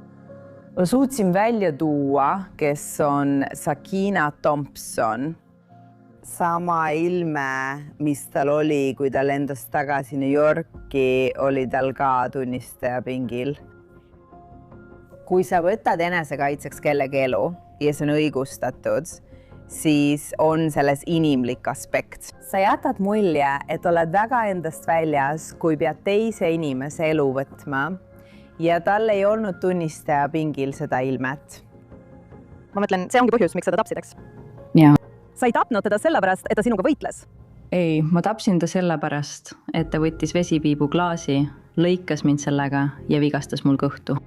Ma suutsin välja tuua, kes on Sakina Thompson. Sama ilme, mis tal oli, kui ta lendas tagasi New Yorki, oli tal ka tunnistajapingil. Kui sa võtad enesekaitseks kellegi elu ja see on õigustatud, siis on selles inimlik aspekt. Sa jätad mulje, et oled väga endast väljas, kui pead teise inimese elu võtma ja tal ei olnud tunnistajapingil seda ilmet. Ma mõtlen, see ongi põhjus, miks sa ta tapsid, eks? Jaa. Sa ei tapnud teda sellepärast, et ta sinuga võitles? Ei, ma tapsin ta sellepärast, et ta võttis vesipiibu klaasi, lõikas mind sellega ja vigastas mul kõhtu.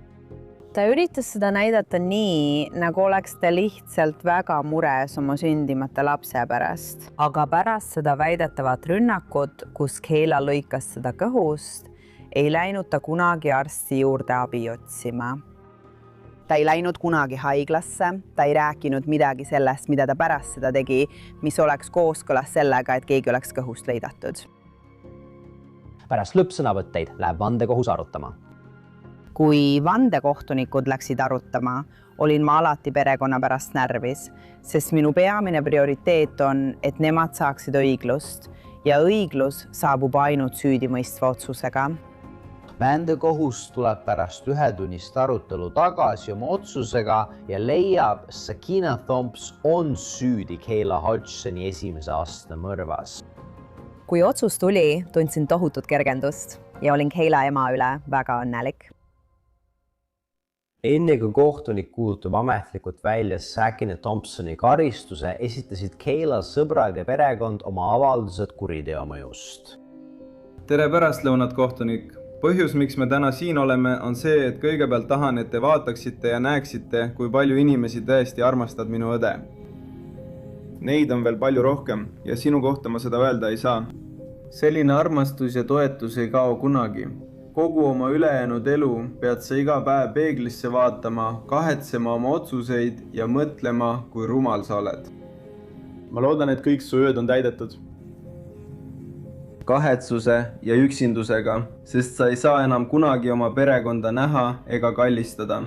Ta üritas seda näidata nii, nagu oleks ta lihtsalt väga mures oma sündimata lapse pärast. Aga pärast seda väidetavat rünnakut, kus Kayla lõikas seda kõhust, ei läinud ta kunagi arsti juurde abi otsima. Ta ei läinud kunagi haiglasse, ta ei rääkinud midagi sellest, mida ta pärast seda tegi, mis oleks kooskõlas sellega, et keegi oleks kõhust lõidatud. Pärast lõppsõnavõtteid läheb vandekohus arutama. Kui vandekohtunikud läksid arutama, olin ma alati perekonna pärast närvis, sest minu peamine prioriteet on, et nemad saaksid õiglust ja õiglus saabub ainult süüdimõistva otsusega. Vandekohus tuleb pärast 1-tunnist arutelu tagasi oma otsusega ja leiab, Sakina Thompson on süüdi Kayla Hodgsoni esimese astme mõrvas. Kui otsus tuli, tundsin tohutut kergendust ja olin Kayla ema üle väga õnnelik. Enne kui kohtunik kuulutab ametlikult välja Sakina Thompsoni karistuse, esitasid Kayla sõbrad ja perekond oma avaldused kuriteo mõjust. Tere pärastlõunat, kohtunik! Põhjus, miks me täna siin oleme, on see, et kõigepealt tahan, et te vaataksite ja näeksite, kui palju inimesi tõesti armastad minu õde. Neid on veel palju rohkem ja sinu kohta ma seda öelda ei saa. Selline armastus ja toetus ei kao kunagi. Kogu oma ülejäänud elu pead sa iga päev peeglisse vaatama, kahetsema oma otsuseid ja mõtlema, kui rumal sa oled. Ma loodan, et kõik su ööd on täidetud. Kahetsuse ja üksindusega, sest sa ei saa enam kunagi oma perekonda näha ega kallistada.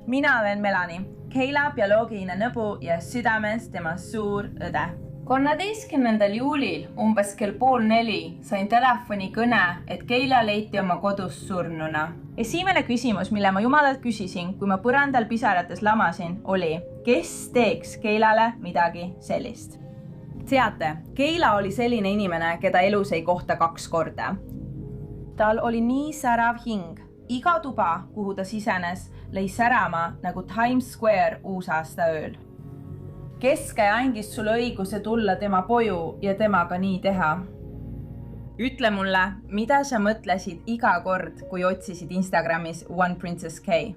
Mina olen Melanie, Kayla bioloogiline nõbu ja südames tema suur õde. 13. juulil umbes kell 3:30 sain telefonikõne, et Kayla leiti oma kodus surnuna. Esimene küsimus, mille ma jumalalt küsisin, kui ma põrandal pisarates lamasin, oli, kes teeks Kaylale midagi sellist? Teate, Kayla oli selline inimene, keda elus ei kohta 2 korda. Tal oli nii särav hing. Iga tuba, kuhu ta sisenes, lõi särama nagu Times Square uusaasta ööl. Keske andis sulle õiguse tulla tema poju ja temaga nii teha. Ütle mulle, mida sa mõtlesid iga kord, kui otsisid Instagramis One Princess K?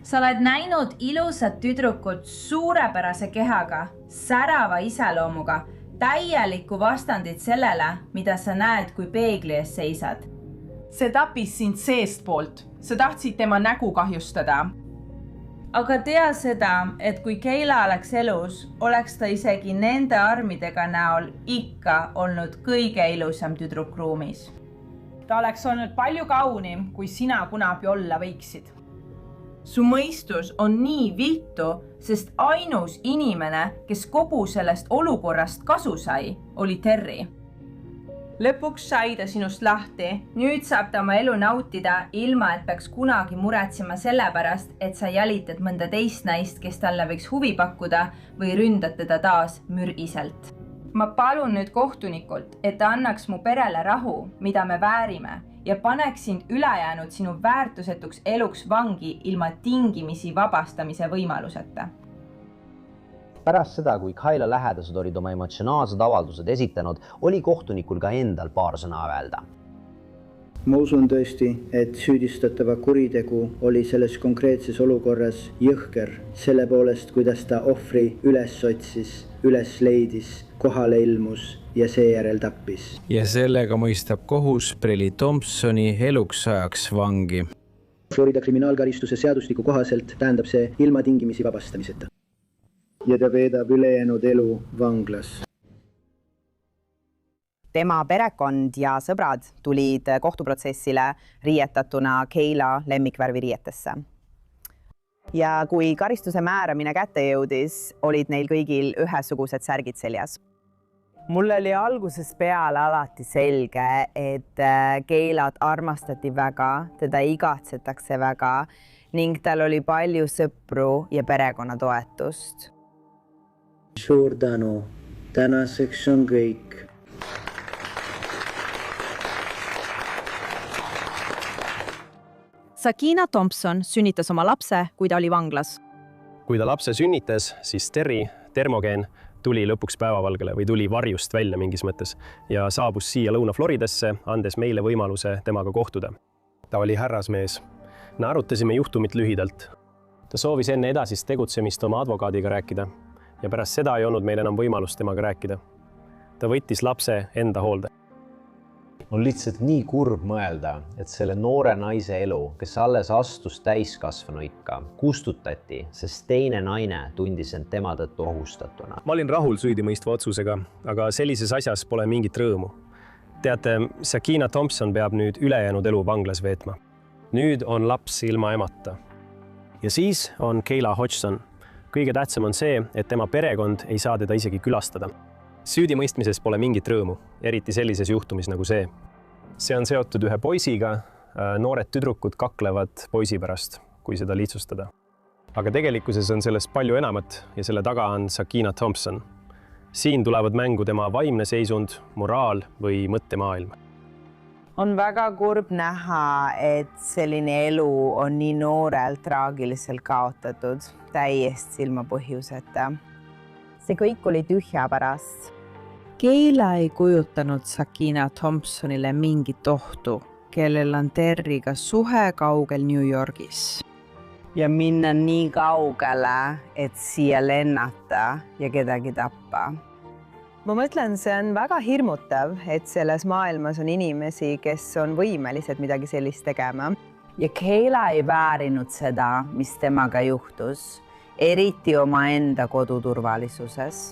Sa oled näinud ilusat tüdrukut suurepärase kehaga, särava iseloomuga, täielikku vastandit sellele, mida sa näed, kui peegli ees seisad. See tapis sind seestpoolt. Sa tahtsid tema nägu kahjustada. Aga tea seda, et kui Keila oleks elus, oleks ta isegi nende armidega näol ikka olnud kõige ilusam tüdruk ruumis. Ta oleks olnud palju kaunim, kui sina kunagi olla võiksid. Su mõistus on nii viltu, sest ainus inimene, kes kogu sellest olukorrast kasu sai, oli Terry. Lõpuks sai ta sinust lahti. Nüüd saab ta oma elu nautida, ilma et peaks kunagi muretsema sellepärast, et sa jälitad mõnda teist naist, kes talle võiks huvi pakkuda või ründad teda taas mürgiselt. Ma palun nüüd kohtunikult, et ta annaks mu perele rahu, mida me väärime, ja paneks sind ülejäänud sinu väärtusetuks eluks vangi ilma tingimisi vabastamise võimaluseta. Pärast seda, kui Kaila lähedased olid oma emotsionaalsed avaldused esitanud, oli kohtunikul ka endal paar sõna öelda. Ma usun tõesti, et süüdistatava kuritegu oli selles konkreetses olukorras jõhker, selle poolest, kuidas ta ohvri üles otsis, üles leidis, kohale ilmus ja seejärel tappis. Ja sellega mõistab kohus Preli Thompsoni eluks ajaks vangi. Florida kriminaalkaristuse seadustiku kohaselt tähendab see ilma tingimisi vabastamiseta. Ja ta veedab ülejäänud elu vanglas. Tema perekond ja sõbrad tulid kohtuprotsessile riietatuna Keila lemmikvärvi riietesse. Ja kui karistuse määramine kätte jõudis, olid neil kõigil ühesugused särgid seljas. Mul oli alguses peale alati selge, et Keilat armastati väga, teda igatsetakse väga ning tal oli palju sõpru ja perekonna toetust. Suur tänu. Tänaseks on kõik. Sakina Thompson sünnitas oma lapse, kui ta oli vanglas. Kui ta lapse sünnitas, siis Terry, termogeen, tuli lõpuks päevavalgele või tuli varjust välja mingis mõttes ja saabus siia Lõuna-Floridasse, andes meile võimaluse temaga kohtuda. Ta oli härrasmees. Me arutasime juhtumit lühidalt. Ta soovis enne edasist tegutsemist oma advokaadiga rääkida ja pärast seda ei olnud meil enam võimalust temaga rääkida. Ta võttis lapse enda hoolde. On lihtsalt nii kurb mõelda, et selle noore naise elu, kes alles astus täiskasvanu ikka, kustutati, sest teine naine tundis end tema tõttu ohustatuna. Ma olin rahul süüdimõistva otsusega, aga sellises asjas pole mingit rõõmu. Teate, Sakina Thompson peab nüüd ülejäänud elu vanglas veetma. Nüüd on laps ilma emata. Ja siis on Keila Hodgson. Kõige tähtsam on see, et tema perekond ei saa teda isegi külastada. Süüdimõistmises pole mingit rõõmu, eriti sellises juhtumis nagu see. See on seotud ühe poisiga, noored tüdrukud kaklevad poisi pärast, kui seda lihtsustada. Aga tegelikkuses on sellest palju enamat ja selle taga on Sakina Thompson. Siin tulevad mängu tema vaimne seisund, moraal või mõttemaailm. On väga kurb näha, et selline elu on nii noorelt traagiliselt kaotatud, täiesti ilma põhjuseta. See kõik oli tühja pärast. Keila ei kujutanud Sakina Thompsonile mingit ohtu, kellel on Terryga suhe kaugel New Yorgis. Ja minna nii kaugele, et siia lennata ja kedagi tappa. Ma mõtlen, see on väga hirmutav, et selles maailmas on inimesi, kes on võimelised midagi sellist tegema. Ja Keila ei väärinud seda, mis temaga juhtus, eriti oma enda koduturvalisuses.